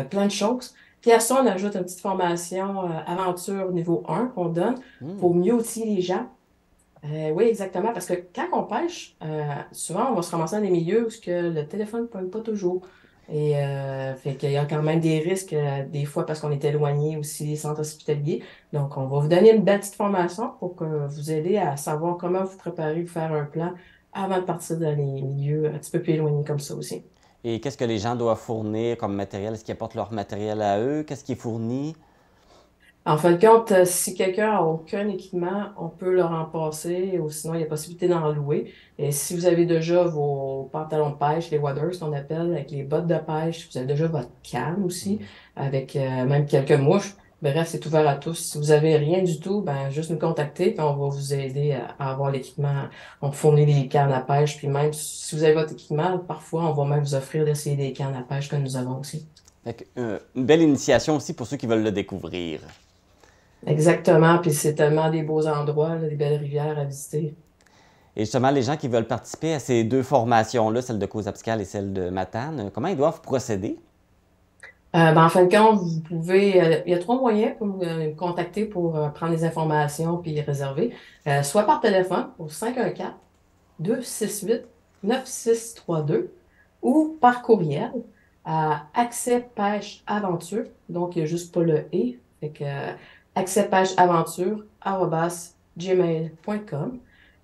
plein de choses. Puis à ça, on ajoute une petite formation aventure niveau 1 qu'on donne pour mieux outiller les gens. Oui, exactement, parce que quand on pêche, souvent, on va se ramasser dans des milieux où le téléphone ne pogne pas toujours. Et fait qu'il y a quand même des risques, des fois, parce qu'on est éloigné aussi des centres hospitaliers. Donc, on va vous donner une belle petite formation pour que vous aider à savoir comment vous préparer, vous faire un plan avant de partir dans les milieux un petit peu plus éloignés comme ça aussi. Et qu'est-ce que les gens doivent fournir comme matériel? Est-ce qu'ils apportent leur matériel à eux? Qu'est-ce qui est fourni? En fin de compte, si quelqu'un n'a aucun équipement, on peut leur en passer ou sinon il y a possibilité d'en louer. Et si vous avez déjà vos pantalons de pêche, les waders qu'on appelle, avec les bottes de pêche, vous avez déjà votre canne aussi, avec même quelques mouches. Bref, c'est ouvert à tous. Si vous avez rien du tout, ben juste nous contacter puis on va vous aider à avoir l'équipement. On fournit les cannes à pêche, puis même si vous avez votre équipement, parfois on va même vous offrir d'essayer des cannes à pêche que nous avons aussi. Une belle initiation aussi pour ceux qui veulent le découvrir. Exactement, puis c'est tellement des beaux endroits, là, des belles rivières à visiter. Et justement, les gens qui veulent participer à ces 2 formations-là, celle de Cozapiscal et celle de Matane, comment ils doivent procéder? En fin de compte, vous pouvez, il y a 3 moyens pour me contacter pour prendre des informations puis réserver. Soit par téléphone au 514-268-9632 ou par courriel à Accès Pêche Aventure. Donc, il n'y a juste pas le « et ». Fait que accèspêcheaventure@gmail.com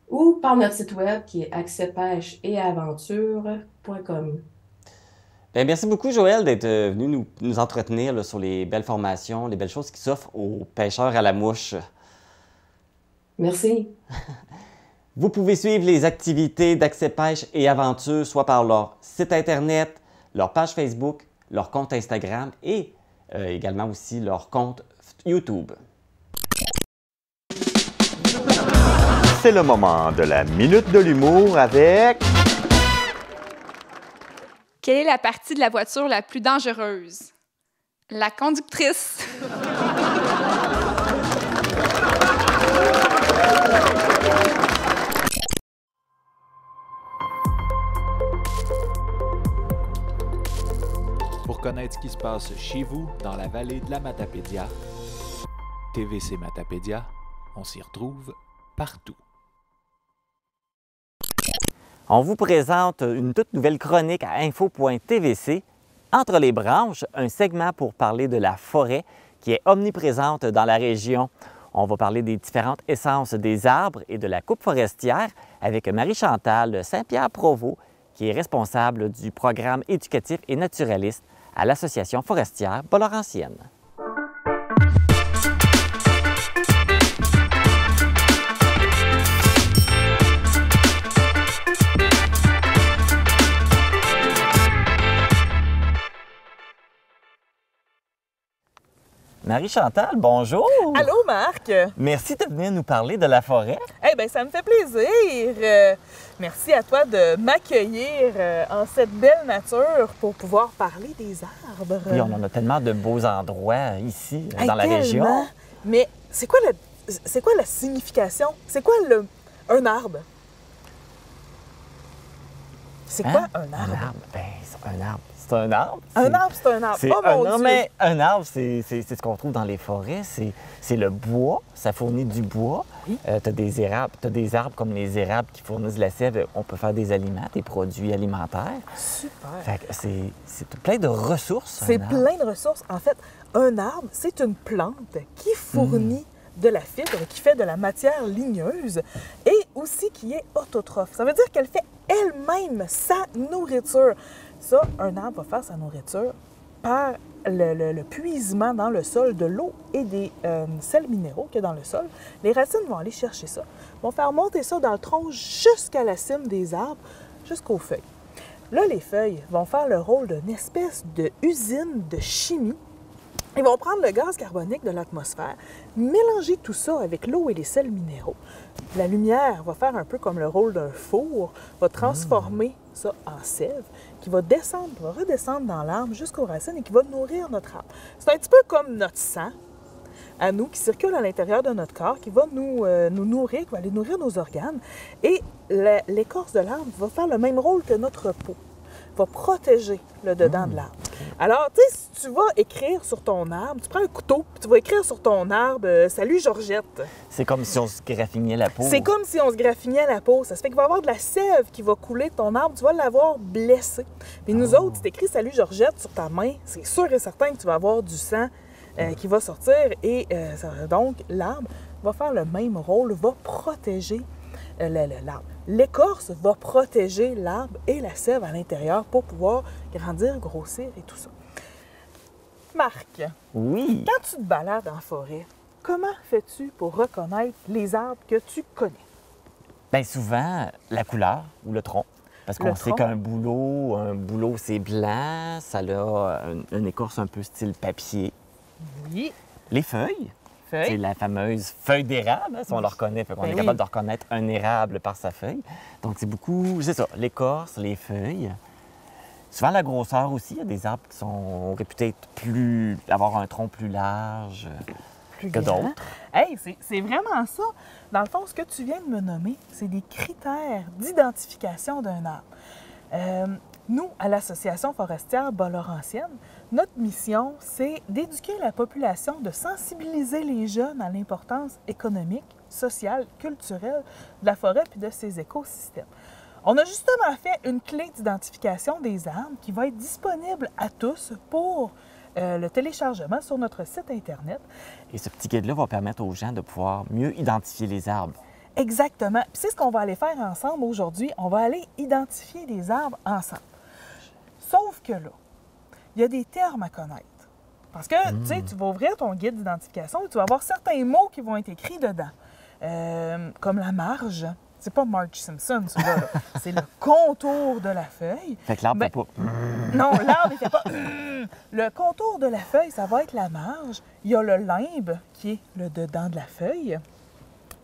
ou par notre site web qui est accèspêcheetaventure.com. Bien, merci beaucoup, Joël, d'être venu nous entretenir là, sur les belles formations, les belles choses qui s'offrent aux pêcheurs à la mouche. Merci. Vous pouvez suivre les activités d'Accès Pêche et Aventure, soit par leur site Internet, leur page Facebook, leur compte Instagram et également aussi leur compte YouTube. C'est le moment de la Minute de l'humour avec... Quelle est la partie de la voiture la plus dangereuse? La conductrice. Pour connaître ce qui se passe chez vous, dans la vallée de la Matapédia, TVC Matapédia, on s'y retrouve partout. On vous présente une toute nouvelle chronique à info.tvc, Entre les branches, un segment pour parler de la forêt qui est omniprésente dans la région. On va parler des différentes essences des arbres et de la coupe forestière avec Marie-Chantal Saint-Pierre-Provost, qui est responsable du programme éducatif et naturaliste à l'Association forestière Bas-Laurentienne. Marie-Chantal, bonjour! Allô, Marc! Merci de venir nous parler de la forêt. Eh bien, ça me fait plaisir. Merci à toi de m'accueillir en cette belle nature pour pouvoir parler des arbres. Oui, on en a tellement de beaux endroits ici, dans la tellement. région. Mais c'est quoi la signification? C'est quoi Un arbre. C'est quoi un arbre? Un arbre? Ben, c'est un arbre. C'est un arbre. Un arbre, c'est un arbre. Oh mon Dieu! Mais un arbre, c'est ce qu'on trouve dans les forêts. C'est le bois. Ça fournit du bois. Oui. Tu as des érables. T'as des arbres comme les érables qui fournissent de la sève. On peut faire des aliments, des produits alimentaires. Super! Fait que c'est plein de ressources. C'est plein de ressources. En fait, un arbre, c'est une plante qui fournit de la fibre, qui fait de la matière ligneuse et aussi qui est autotrophe. Ça veut dire qu'elle fait elle-même sa nourriture. Ça, un arbre va faire sa nourriture par le puisement dans le sol de l'eau et des sels minéraux qu'il y a dans le sol. Les racines vont aller chercher ça, vont faire monter ça dans le tronc jusqu'à la cime des arbres, jusqu'aux feuilles. Là, les feuilles vont faire le rôle d'une espèce d'usine de chimie. Ils vont prendre le gaz carbonique de l'atmosphère, mélanger tout ça avec l'eau et les sels minéraux. La lumière va faire un peu comme le rôle d'un four, va transformer ça en sève, qui va descendre, va redescendre dans l'arbre jusqu'aux racines et qui va nourrir notre arbre. C'est un petit peu comme notre sang, à nous, qui circule à l'intérieur de notre corps, qui va nous nourrir, qui va aller nourrir nos organes. Et l'écorce de l'arbre va faire le même rôle que notre peau, va protéger le dedans de l'arbre. Alors, tu sais, si tu vas écrire sur ton arbre, tu prends un couteau, puis tu vas écrire sur ton arbre « Salut Georgette ». C'est comme si on se graffinait la peau. C'est comme si on se graffinait la peau. Ça se fait qu'il va y avoir de la sève qui va couler de ton arbre, tu vas l'avoir blessé. Puis nous autres, si tu écris « Salut Georgette » sur ta main, c'est sûr et certain que tu vas avoir du sang qui va sortir. Et donc, l'arbre va faire le même rôle, va protéger l'arbre. L'écorce va protéger l'arbre et la sève à l'intérieur pour pouvoir grandir, grossir et tout ça. Marc, oui. Quand tu te balades en forêt, comment fais-tu pour reconnaître les arbres que tu connais? Bien, souvent, la couleur ou le tronc. Parce qu'on sait qu'un bouleau, c'est blanc, ça a une écorce un peu style papier. Oui. Les feuilles. C'est la fameuse feuille d'érable, si on le reconnaît. Fait qu'on est capable de reconnaître un érable par sa feuille. Donc, c'est beaucoup, c'est ça, l'écorce, les feuilles. Souvent, la grosseur aussi. Il y a des arbres qui sont réputés avoir un tronc plus large que d'autres. Hey, c'est vraiment ça. Dans le fond, ce que tu viens de me nommer, c'est des critères d'identification d'un arbre. Nous, à l'Association forestière Bas-Laurentienne, notre mission, c'est d'éduquer la population, de sensibiliser les jeunes à l'importance économique, sociale, culturelle de la forêt puis de ses écosystèmes. On a justement fait une clé d'identification des arbres qui va être disponible à tous pour le téléchargement sur notre site Internet. Et ce petit guide-là va permettre aux gens de pouvoir mieux identifier les arbres. Exactement. Puis c'est ce qu'on va aller faire ensemble aujourd'hui. On va aller identifier les arbres ensemble. Sauf que là, il y a des termes à connaître. Parce que, tu sais, tu vas ouvrir ton guide d'identification et tu vas avoir certains mots qui vont être écrits dedans. Comme la marge. C'est pas Marge Simpson, celui-là. C'est le contour de la feuille. Fait que l'arbre fait pas... Non, l'arbre, il fait pas... Le contour de la feuille, ça va être la marge. Il y a le limbe, qui est le dedans de la feuille.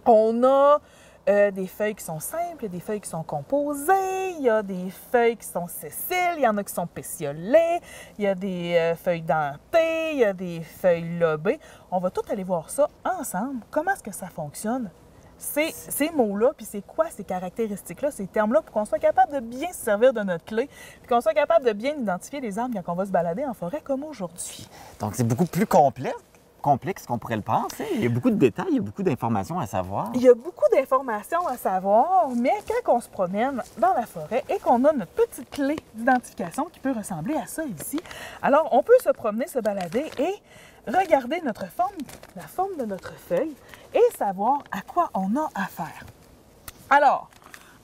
On a des feuilles qui sont simples, il y a des feuilles qui sont composées, il y a des feuilles qui sont sessiles, il y en a qui sont pétiolées, il y a des feuilles dentées, il y a des feuilles lobées. On va tout aller voir ça ensemble. Comment est-ce que ça fonctionne? Ces mots-là, puis c'est quoi ces caractéristiques-là, ces termes-là, pour qu'on soit capable de bien se servir de notre clé, puis qu'on soit capable de bien identifier les arbres quand on va se balader en forêt comme aujourd'hui. Donc, c'est beaucoup plus complexe qu'on pourrait le penser. Il y a beaucoup de détails, il y a beaucoup d'informations à savoir. Il y a beaucoup d'informations à savoir, mais quand on se promène dans la forêt et qu'on a notre petite clé d'identification qui peut ressembler à ça ici, alors on peut se promener, se balader et regarder notre forme, la forme de notre feuille et savoir à quoi on a affaire. Alors,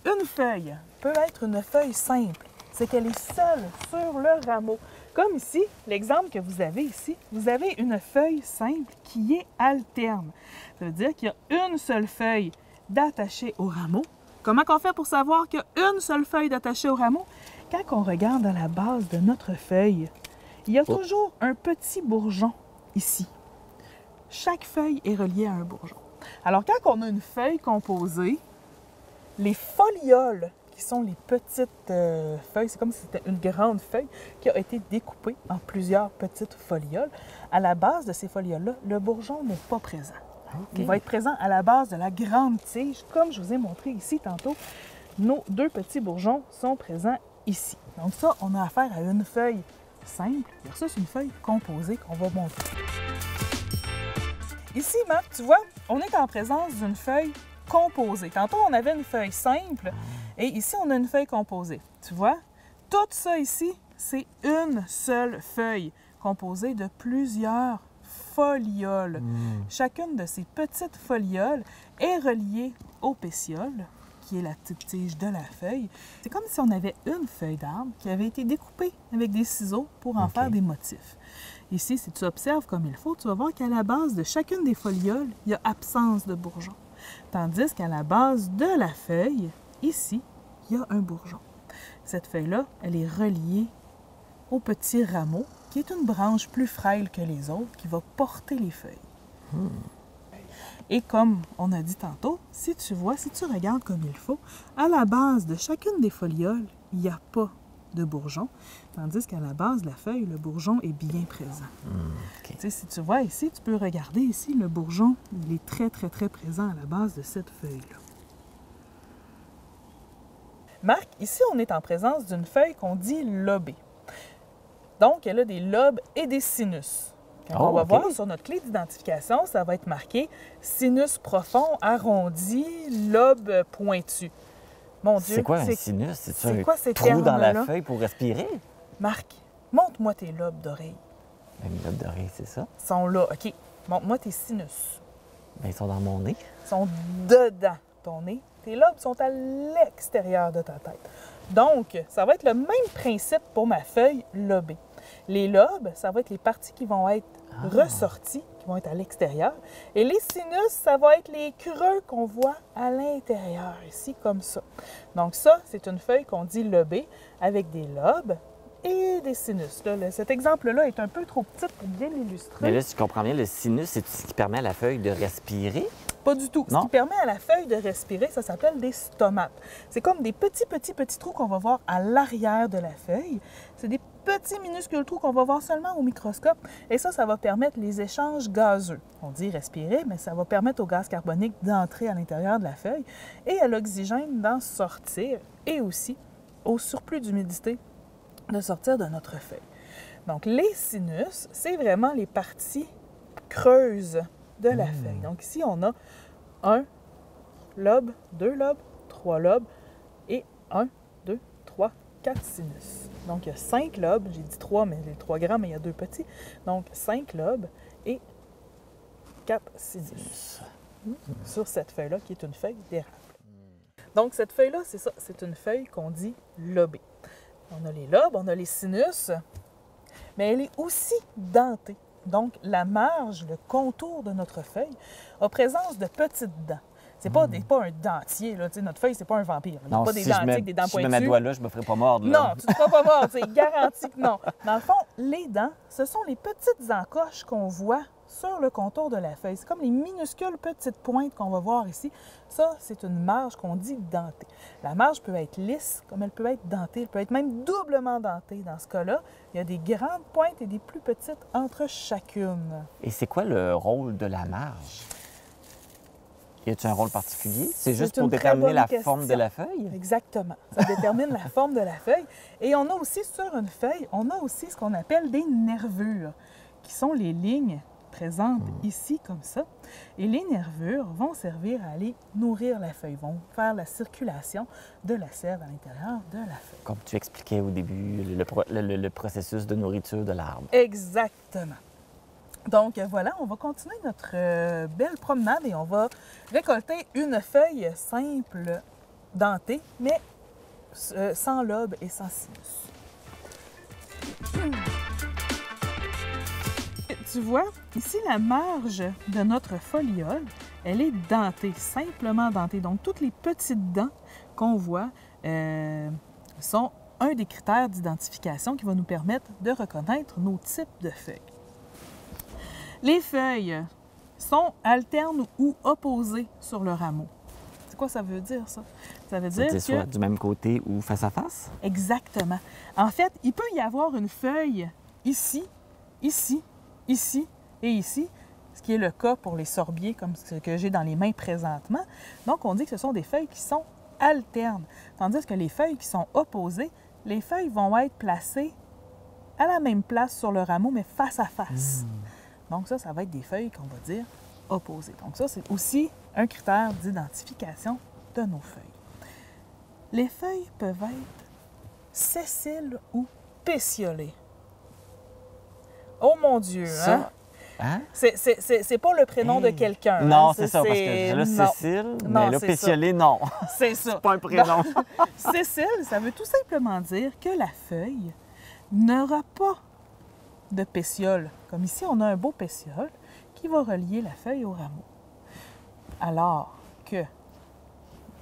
une feuille peut être une feuille simple. C'est qu'elle est seule sur le rameau. Comme ici, l'exemple que vous avez ici, vous avez une feuille simple qui est alterne. Ça veut dire qu'il y a une seule feuille d'attachée au rameau. Comment on fait pour savoir qu'il y a une seule feuille d'attachée au rameau? Quand on regarde à la base de notre feuille, il y a toujours un petit bourgeon ici. Chaque feuille est reliée à un bourgeon. Alors, quand on a une feuille composée, les folioles, qui sont les petites feuilles, c'est comme si c'était une grande feuille qui a été découpée en plusieurs petites folioles. À la base de ces folioles-là, le bourgeon n'est pas présent. Il va être présent à la base de la grande tige, comme je vous ai montré ici tantôt. Nos 2 petits bourgeons sont présents ici. Donc ça, on a affaire à une feuille simple versus une feuille composée qu'on va montrer. Ici, Marc, tu vois, on est en présence d'une feuille composée. Tantôt, on avait une feuille simple et ici, on a une feuille composée. Tu vois, tout ça ici, c'est une seule feuille composée de plusieurs folioles. Chacune de ces petites folioles est reliée au pétiole, qui est la petite tige de la feuille. C'est comme si on avait une feuille d'arbre qui avait été découpée avec des ciseaux pour en faire des motifs. Ici, si tu observes comme il faut, tu vas voir qu'à la base de chacune des folioles, il y a absence de bourgeon. Tandis qu'à la base de la feuille, ici, il y a un bourgeon. Cette feuille-là, elle est reliée au petit rameau, qui est une branche plus frêle que les autres, qui va porter les feuilles. Et comme on a dit tantôt, si tu regardes comme il faut, à la base de chacune des folioles, il n'y a pas de bourgeon, tandis qu'à la base de la feuille, le bourgeon est bien présent. Tu sais, si tu vois ici, tu peux regarder ici, le bourgeon, il est très, très, très présent à la base de cette feuille-là. Marc, ici, on est en présence d'une feuille qu'on dit lobée. Donc, elle a des lobes et des sinus. On va voir sur notre clé d'identification, ça va être marqué sinus profond, arrondi, lobe pointu. Mon Dieu, c'est quoi un sinus? C'est quoi ces trou dans la termes-là? feuille pour respirer? Marc, montre-moi tes lobes d'oreille. Mes lobes d'oreille, c'est ça? Ils sont là. OK. Montre-moi tes sinus. Bien, ils sont dans mon nez. Ils sont dedans ton nez. Tes lobes sont à l'extérieur de ta tête. Donc, ça va être le même principe pour ma feuille lobée. Les lobes, ça va être les parties qui vont être ressorties, qui vont être à l'extérieur. Et les sinus, ça va être les creux qu'on voit à l'intérieur, ici, comme ça. Donc ça, c'est une feuille qu'on dit lobée, avec des lobes et des sinus. Là, cet exemple-là est un peu trop petit pour bien l'illustrer. Mais là, si tu comprends bien, le sinus, c'est ce qui permet à la feuille de respirer? Pas du tout. Non? Ce qui permet à la feuille de respirer, ça s'appelle des stomates. C'est comme des petits trous qu'on va voir à l'arrière de la feuille. C'est des petits minuscules trous qu'on va voir seulement au microscope. Et ça va permettre les échanges gazeux. On dit respirer, mais ça va permettre au gaz carbonique d'entrer à l'intérieur de la feuille et à l'oxygène d'en sortir et aussi au surplus d'humidité de sortir de notre feuille. Donc, les sinus, c'est vraiment les parties creuses de la feuille. Donc, ici, on a 1 lobe, 2 lobes, 3 lobes et 1, 2, 3, 4 sinus. Donc, il y a 5 lobes. J'ai dit 3, mais les 3 grands, mais il y a 2 petits. Donc, 5 lobes et 4 sinus sur cette feuille-là, qui est une feuille d'érable. Donc, cette feuille-là, c'est ça. C'est une feuille qu'on dit lobée. On a les lobes, on a les sinus, mais elle est aussi dentée. Donc, la marge, le contour de notre feuille a présence de petites dents. C'est pas un dentier, là. Notre feuille, c'est pas un vampire. Il n'y a pas des dentiers avec des dents pointues. Si je mets ma doigt là, je me ferai pas mordre. Là. Non, tu ne te feras pas mordre, c'est garanti que non. Dans le fond, les dents, ce sont les petites encoches qu'on voit sur le contour de la feuille. C'est comme les minuscules petites pointes qu'on va voir ici. Ça, c'est une marge qu'on dit dentée. La marge peut être lisse, comme elle peut être dentée. Elle peut être même doublement dentée. Dans ce cas-là, il y a des grandes pointes et des plus petites entre chacune. Et c'est quoi le rôle de la marge? Y a-t-il un rôle particulier? C'est juste pour déterminer la forme de la feuille? Exactement. Ça détermine la forme de la feuille. Et on a aussi sur une feuille, on a aussi ce qu'on appelle des nervures, qui sont les lignes présentes ici, comme ça. Et les nervures vont servir à aller nourrir la feuille, vont faire la circulation de la sève à l'intérieur de la feuille. Comme tu expliquais au début, le processus de nourriture de l'arbre. Exactement. Donc voilà, on va continuer notre belle promenade et on va récolter une feuille simple dentée, mais sans lobe et sans sinus. Tu vois, ici, la marge de notre foliole, elle est dentée, simplement dentée. Donc, toutes les petites dents qu'on voit sont un des critères d'identification qui va nous permettre de reconnaître nos types de feuilles. Les feuilles sont alternes ou opposées sur le rameau. C'est quoi ça veut dire, ça? Ça veut dire que... soit du même côté ou face à face? Exactement. En fait, il peut y avoir une feuille ici, ici, ici et ici, ce qui est le cas pour les sorbiers comme ce que j'ai dans les mains présentement. Donc, on dit que ce sont des feuilles qui sont alternes, tandis que les feuilles qui sont opposées, les feuilles vont être placées à la même place sur le rameau, mais face à face. Donc ça va être des feuilles qu'on va dire opposées. Donc ça, c'est aussi un critère d'identification de nos feuilles. Les feuilles peuvent être sessiles ou pétiolées. Oh mon Dieu! Ça, hein? C'est pas le prénom de quelqu'un. Non, hein? c'est ça, parce que là, non. Cécile, Non, mais là, c'est pétiolée, ça. non. C'est ça. C'est pas un prénom. Cécile, ça veut tout simplement dire que la feuille n'aura pas de pétiole. Comme ici, on a un beau pétiole qui va relier la feuille au rameau. Alors que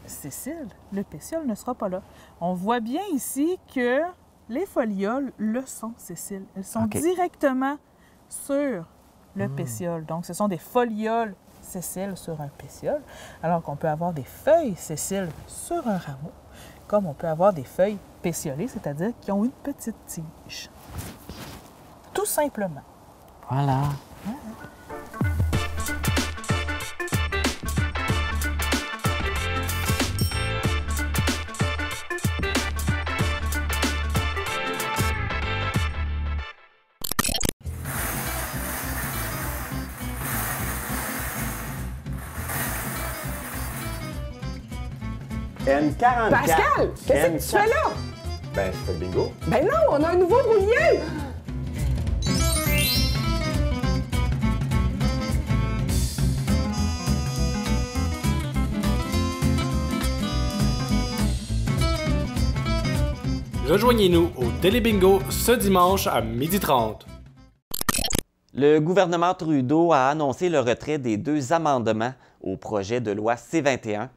Cécile, le pétiole ne sera pas là. On voit bien ici que les folioles le sont, Cécile. Elles sont directement sur le pétiole. Donc, ce sont des folioles sessiles sur un pétiole, alors qu'on peut avoir des feuilles sessiles sur un rameau, comme on peut avoir des feuilles pétiolées, c'est-à-dire qui ont une petite tige. Tout simplement. Voilà. N44. Pascal, qu'est-ce que tu fais là? Ben, je fais le bingo. Ben non, on a un nouveau brouillé! Rejoignez-nous au Télébingo ce dimanche à 12h30. Le gouvernement Trudeau a annoncé le retrait des 2 amendements au projet de loi C-21.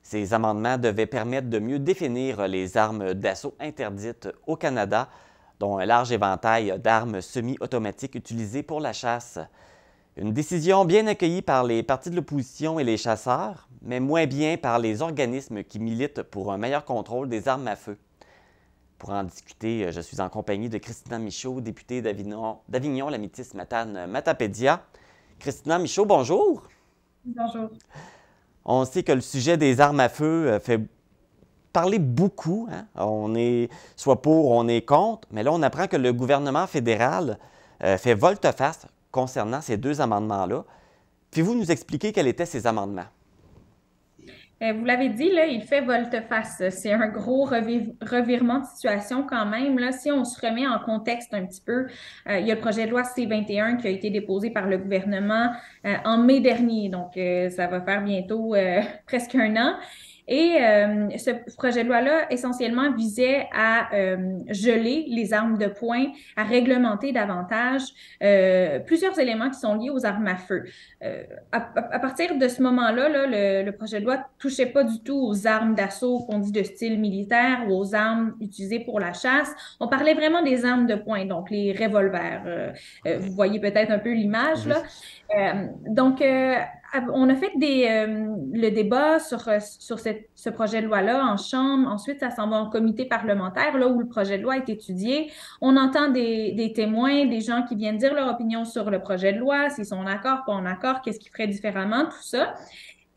Ces amendements devaient permettre de mieux définir les armes d'assaut interdites au Canada, dont un large éventail d'armes semi-automatiques utilisées pour la chasse. Une décision bien accueillie par les partis de l'opposition et les chasseurs, mais moins bien par les organismes qui militent pour un meilleur contrôle des armes à feu. Pour en discuter, je suis en compagnie de Christina Michaud, députée d'Avignon, la Métis Matane Matapédia. Christina Michaud, bonjour. Bonjour. On sait que le sujet des armes à feu fait parler beaucoup. Hein? On est soit pour, on est contre. Mais là, on apprend que le gouvernement fédéral fait volte-face concernant ces 2 amendements-là. Pouvez-vous nous expliquer quels étaient ces amendements? Vous l'avez dit, là, il fait volte-face. C'est un gros revirement de situation quand même. Là. Si on se remet en contexte un petit peu, il y a le projet de loi C-21 qui a été déposé par le gouvernement en mai dernier. Donc, ça va faire bientôt presque 1 an. Et ce projet de loi-là, essentiellement, visait à geler les armes de poing, à réglementer davantage plusieurs éléments qui sont liés aux armes à feu. À partir de ce moment-là, là, le projet de loi ne touchait pas du tout aux armes d'assaut qu'on dit de style militaire ou aux armes utilisées pour la chasse. On parlait vraiment des armes de poing, donc les revolvers. Vous voyez peut-être un peu l'image, là. Donc, on a fait le débat sur ce projet de loi-là en Chambre. Ensuite, ça s'en va en comité parlementaire, là où le projet de loi est étudié. On entend des témoins, des gens qui viennent dire leur opinion sur le projet de loi, s'ils sont en accord, pas en accord, qu'est-ce qu'ils feraient différemment, tout ça.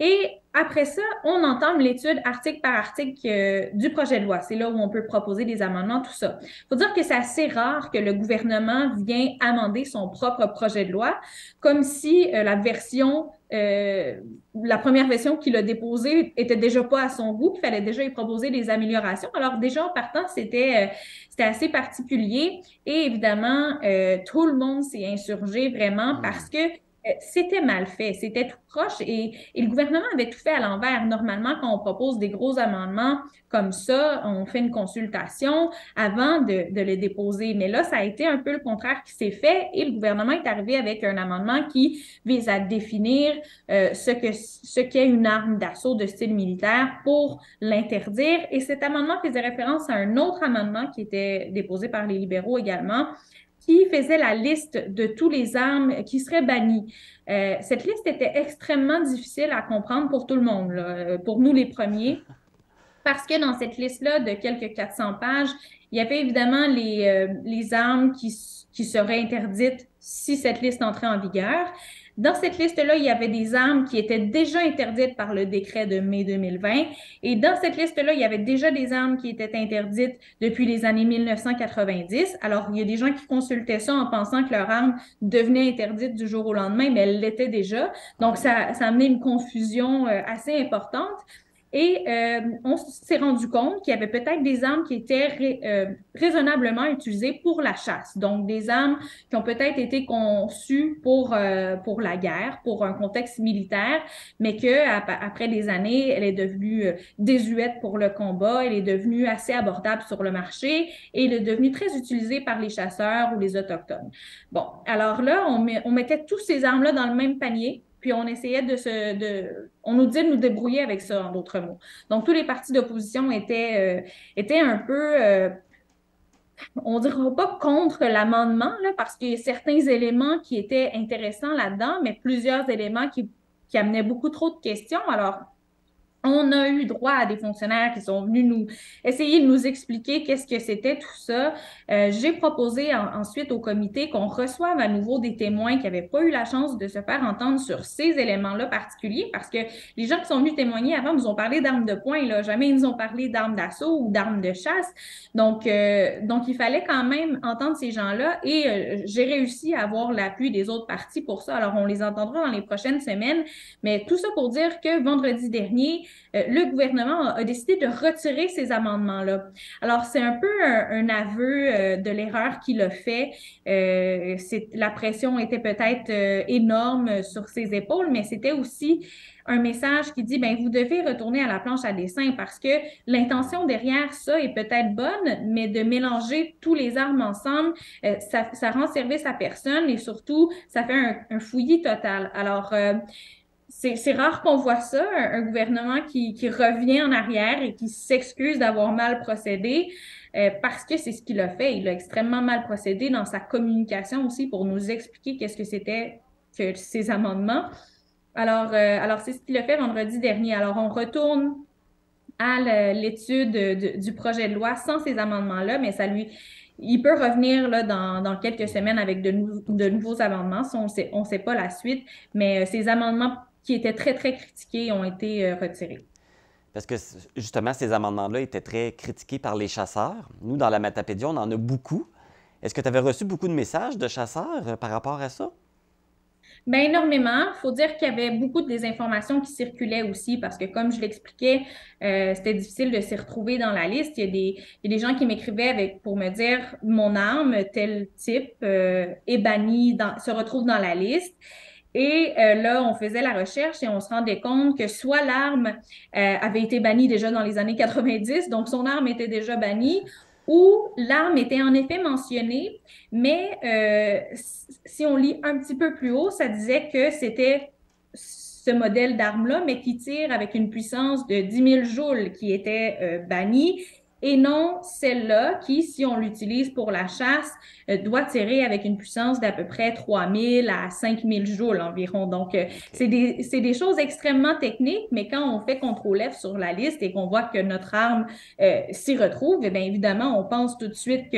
Et après ça, on entame l'étude article par article du projet de loi. C'est là où on peut proposer des amendements, tout ça. Il faut dire que c'est assez rare que le gouvernement vienne amender son propre projet de loi, comme si la première version qu'il a déposée était déjà pas à son goût, il fallait déjà y proposer des améliorations. Alors déjà, en partant, c'était assez particulier. Et évidemment, tout le monde s'est insurgé vraiment parce que c'était mal fait, c'était tout croche et le gouvernement avait tout fait à l'envers. Normalement, quand on propose des gros amendements comme ça, on fait une consultation avant de les déposer. Mais là, ça a été un peu le contraire qui s'est fait et le gouvernement est arrivé avec un amendement qui vise à définir ce qu'est une arme d'assaut de style militaire pour l'interdire. Et cet amendement faisait référence à un autre amendement qui était déposé par les libéraux également, qui faisait la liste de toutes les armes qui seraient bannies. Cette liste était extrêmement difficile à comprendre pour tout le monde, là, pour nous les premiers, parce que dans cette liste-là de quelques 400 pages, il y avait évidemment les armes qui seraient interdites si cette liste entrait en vigueur. Dans cette liste-là, il y avait des armes qui étaient déjà interdites par le décret de mai 2020. Et dans cette liste-là, il y avait déjà des armes qui étaient interdites depuis les années 1990. Alors, il y a des gens qui consultaient ça en pensant que leur arme devenait interdite du jour au lendemain, mais elle l'était déjà. Donc, ça a amené une confusion assez importante. Et on s'est rendu compte qu'il y avait peut-être des armes qui étaient raisonnablement utilisées pour la chasse. Donc, des armes qui ont peut-être été conçues pour la guerre, pour un contexte militaire, mais qu'après des années, elle est devenue désuète pour le combat, elle est devenue assez abordable sur le marché et elle est devenue très utilisée par les chasseurs ou les Autochtones. Bon, alors là, on mettait toutes ces armes-là dans le même panier. Puis on essayait on nous disait de nous débrouiller avec ça, en d'autres mots. Donc, tous les partis d'opposition étaient un peu, on ne dira pas contre l'amendement, là, parce qu'il y a certains éléments qui étaient intéressants là-dedans, mais plusieurs éléments qui amenaient beaucoup trop de questions. Alors, on a eu droit à des fonctionnaires qui sont venus essayer de nous expliquer qu'est-ce que c'était tout ça. J'ai proposé ensuite au comité qu'on reçoive à nouveau des témoins qui n'avaient pas eu la chance de se faire entendre sur ces éléments-là particuliers, parce que les gens qui sont venus témoigner avant nous ont parlé d'armes de poing, là, jamais ils nous ont parlé d'armes d'assaut ou d'armes de chasse. Donc, il fallait quand même entendre ces gens-là et j'ai réussi à avoir l'appui des autres partis pour ça. Alors, on les entendra dans les prochaines semaines, mais tout ça pour dire que vendredi dernier, le gouvernement a décidé de retirer ces amendements-là. Alors, c'est un peu un aveu de l'erreur qu'il a fait. La pression était peut-être énorme sur ses épaules, mais c'était aussi un message qui dit, ben vous devez retourner à la planche à dessin parce que l'intention derrière ça est peut-être bonne, mais de mélanger tous les armes ensemble, ça rend service à personne et surtout, ça fait un fouillis total. Alors, c'est rare qu'on voit ça, un gouvernement qui revient en arrière et qui s'excuse d'avoir mal procédé parce que c'est ce qu'il a fait. Il a extrêmement mal procédé dans sa communication aussi pour nous expliquer qu'est-ce que c'était que ces amendements. Alors c'est ce qu'il a fait vendredi dernier. Alors, on retourne à l'étude du projet de loi sans ces amendements-là, mais il peut revenir là, dans quelques semaines avec de nouveaux amendements. On ne sait pas la suite, mais ces amendements qui étaient très, très critiqués ont été retirés. Parce que, justement, ces amendements-là étaient très critiqués par les chasseurs. Nous, dans la Matapédia, on en a beaucoup. Est-ce que tu avais reçu beaucoup de messages de chasseurs par rapport à ça? Bien, énormément. Il faut dire qu'il y avait beaucoup de désinformations qui circulaient aussi parce que, comme je l'expliquais, c'était difficile de s'y retrouver dans la liste. Il y a des gens qui m'écrivaient pour me dire « Mon arme, tel type, est banni, se retrouve dans la liste ». Et là, on faisait la recherche et on se rendait compte que soit l'arme avait été bannie déjà dans les années 90, donc son arme était déjà bannie, ou l'arme était en effet mentionnée, mais si on lit un petit peu plus haut, ça disait que c'était ce modèle d'arme-là, mais qui tire avec une puissance de 10 000 joules qui était bannie, et non celle-là qui, si on l'utilise pour la chasse, doit tirer avec une puissance d'à peu près 3 000 à 5 000 joules environ. Donc, c'est des choses extrêmement techniques, mais quand on fait CTRL-F sur la liste et qu'on voit que notre arme s'y retrouve, bien évidemment, on pense tout de suite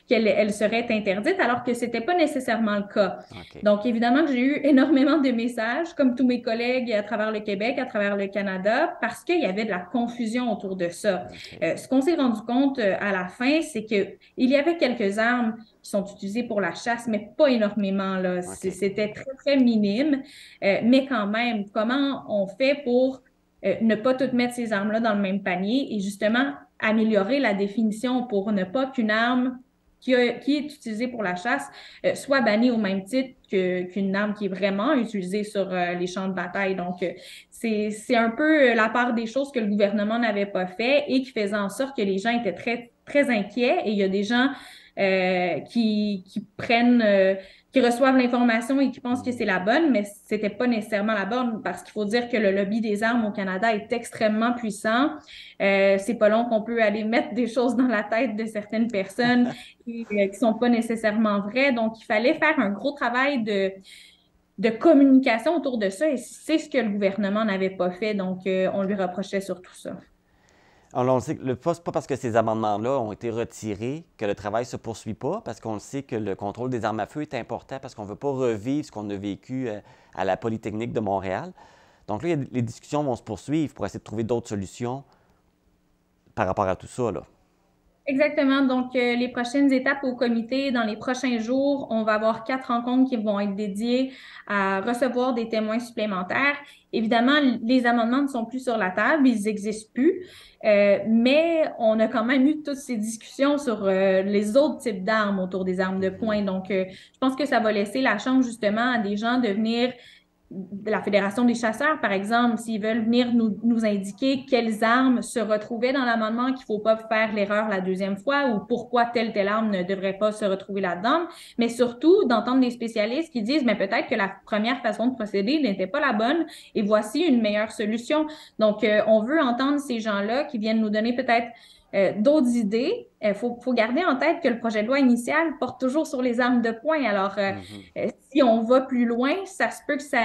qu'elle serait interdite, alors que c'était pas nécessairement le cas. Okay. Donc, évidemment que j'ai eu énormément de messages, comme tous mes collègues à travers le Québec, à travers le Canada, parce qu'il y avait de la confusion autour de ça. Okay. Ce qu'on s'est rendu compte à la fin, c'est qu'il y avait quelques armes qui sont utilisées pour la chasse, mais pas énormément, là. Okay. C'était très, très minime. Mais quand même, comment on fait pour ne pas toutes mettre ces armes-là dans le même panier et justement améliorer la définition pour ne pas qu'une arme qui est utilisée pour la chasse soit bannie au même titre qu'une arme qui est vraiment utilisée sur les champs de bataille. Donc, c'est un peu la part des choses que le gouvernement n'avait pas fait et qui faisait en sorte que les gens étaient très, très inquiets. Et il y a des gens qui reçoivent l'information et qui pensent que c'est la bonne, mais c'était pas nécessairement la bonne parce qu'il faut dire que le lobby des armes au Canada est extrêmement puissant. C'est pas long qu'on peut aller mettre des choses dans la tête de certaines personnes qui sont pas nécessairement vraies. Donc, il fallait faire un gros travail de communication autour de ça et c'est ce que le gouvernement n'avait pas fait. Donc, on lui reprochait surtout ça. Alors, on sait que c'est pas parce que ces amendements-là ont été retirés que le travail ne se poursuit pas, parce qu'on le sait que le contrôle des armes à feu est important, parce qu'on ne veut pas revivre ce qu'on a vécu à la Polytechnique de Montréal. Donc là, les discussions vont se poursuivre pour essayer de trouver d'autres solutions par rapport à tout ça, là. Exactement. Donc, les prochaines étapes au comité, dans les prochains jours, on va avoir 4 rencontres qui vont être dédiées à recevoir des témoins supplémentaires. Évidemment, les amendements ne sont plus sur la table, ils n'existent plus, mais on a quand même eu toutes ces discussions sur les autres types d'armes autour des armes de poing. Donc, je pense que ça va laisser la chance justement à des gens de venir de la Fédération des chasseurs, par exemple, s'ils veulent venir nous indiquer quelles armes se retrouvaient dans l'amendement, qu'il ne faut pas faire l'erreur la deuxième fois ou pourquoi telle arme ne devrait pas se retrouver là-dedans, mais surtout d'entendre des spécialistes qui disent mais peut-être que la première façon de procéder n'était pas la bonne et voici une meilleure solution. Donc, on veut entendre ces gens-là qui viennent nous donner peut-être d'autres idées. Il faut garder en tête que le projet de loi initial porte toujours sur les armes de poing. Alors, si on va plus loin, ça se peut que ça,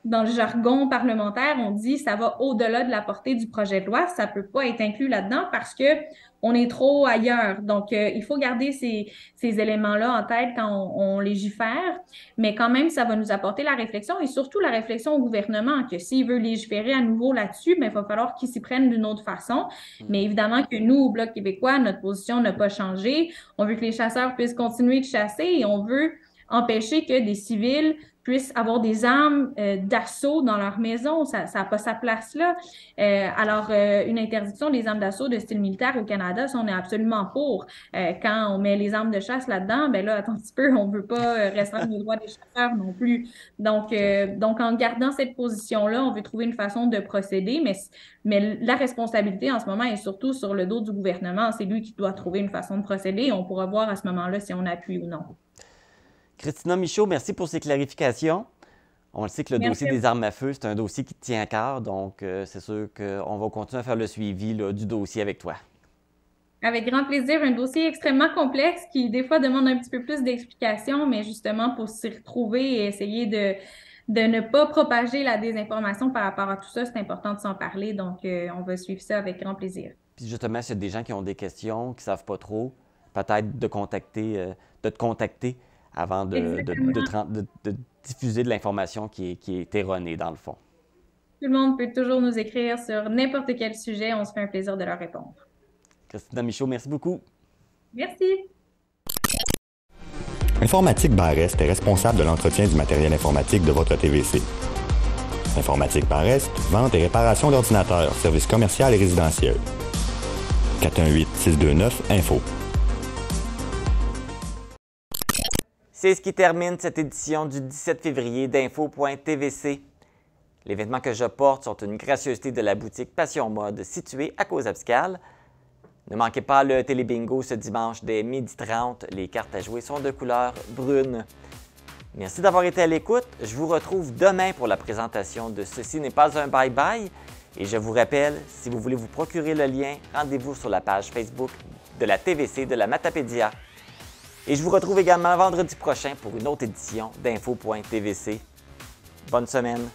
dans le jargon parlementaire, on dit ça va au-delà de la portée du projet de loi. Ça ne peut pas être inclus là-dedans parce qu'on est trop ailleurs. Donc, il faut garder ces éléments-là en tête quand on légifère. Mais quand même, ça va nous apporter la réflexion et surtout la réflexion au gouvernement que s'il veut légiférer à nouveau là-dessus, il va falloir qu'il s'y prenne d'une autre façon. Mais évidemment que nous, au Bloc québécois, notre position n'a pas changé. On veut que les chasseurs puissent continuer de chasser et on veut empêcher que des civils puissent avoir des armes d'assaut dans leur maison. Ça n'a pas sa place là. Alors, une interdiction des armes d'assaut de style militaire au Canada, ça, on est absolument pour. Quand on met les armes de chasse là-dedans, ben là, attends un petit peu, on ne veut pas restreindre les droits des chasseurs non plus. Donc, en gardant cette position-là, on veut trouver une façon de procéder, mais la responsabilité en ce moment est surtout sur le dos du gouvernement. C'est lui qui doit trouver une façon de procéder et on pourra voir à ce moment-là si on appuie ou non. Christina Michaud, merci pour ces clarifications. On le sait que le dossier des armes à feu, c'est un dossier qui te tient à cœur, donc c'est sûr qu'on va continuer à faire le suivi là, du dossier avec toi. Avec grand plaisir. Un dossier extrêmement complexe qui, des fois, demande un petit peu plus d'explications, mais justement, pour s'y retrouver et essayer de ne pas propager la désinformation par rapport à tout ça, c'est important de s'en parler. Donc, on va suivre ça avec grand plaisir. Puis justement, s'il y a des gens qui ont des questions, qui ne savent pas trop, peut-être de te contacter avant de diffuser de l'information qui est erronée, dans le fond. Tout le monde peut toujours nous écrire sur n'importe quel sujet. On se fait un plaisir de leur répondre. Christina Michaud, merci beaucoup. Merci. Informatique Barest est responsable de l'entretien du matériel informatique de votre TVC. Informatique Barest, vente et réparation d'ordinateurs, services commerciaux et résidentiels. 418-629-INFO. C'est ce qui termine cette édition du 17 février d'Info.tvc. Les vêtements que je porte sont une gracieuseté de la boutique Passion Mode située à Cause-Abscale. Ne manquez pas le Télébingo ce dimanche dès 12h30. Les cartes à jouer sont de couleur brune. Merci d'avoir été à l'écoute. Je vous retrouve demain pour la présentation de Ceci n'est pas un bye-bye. Et je vous rappelle, si vous voulez vous procurer le lien, rendez-vous sur la page Facebook de la TVC de la Matapédia. Et je vous retrouve également vendredi prochain pour une autre édition d'Info.tvc. Bonne semaine!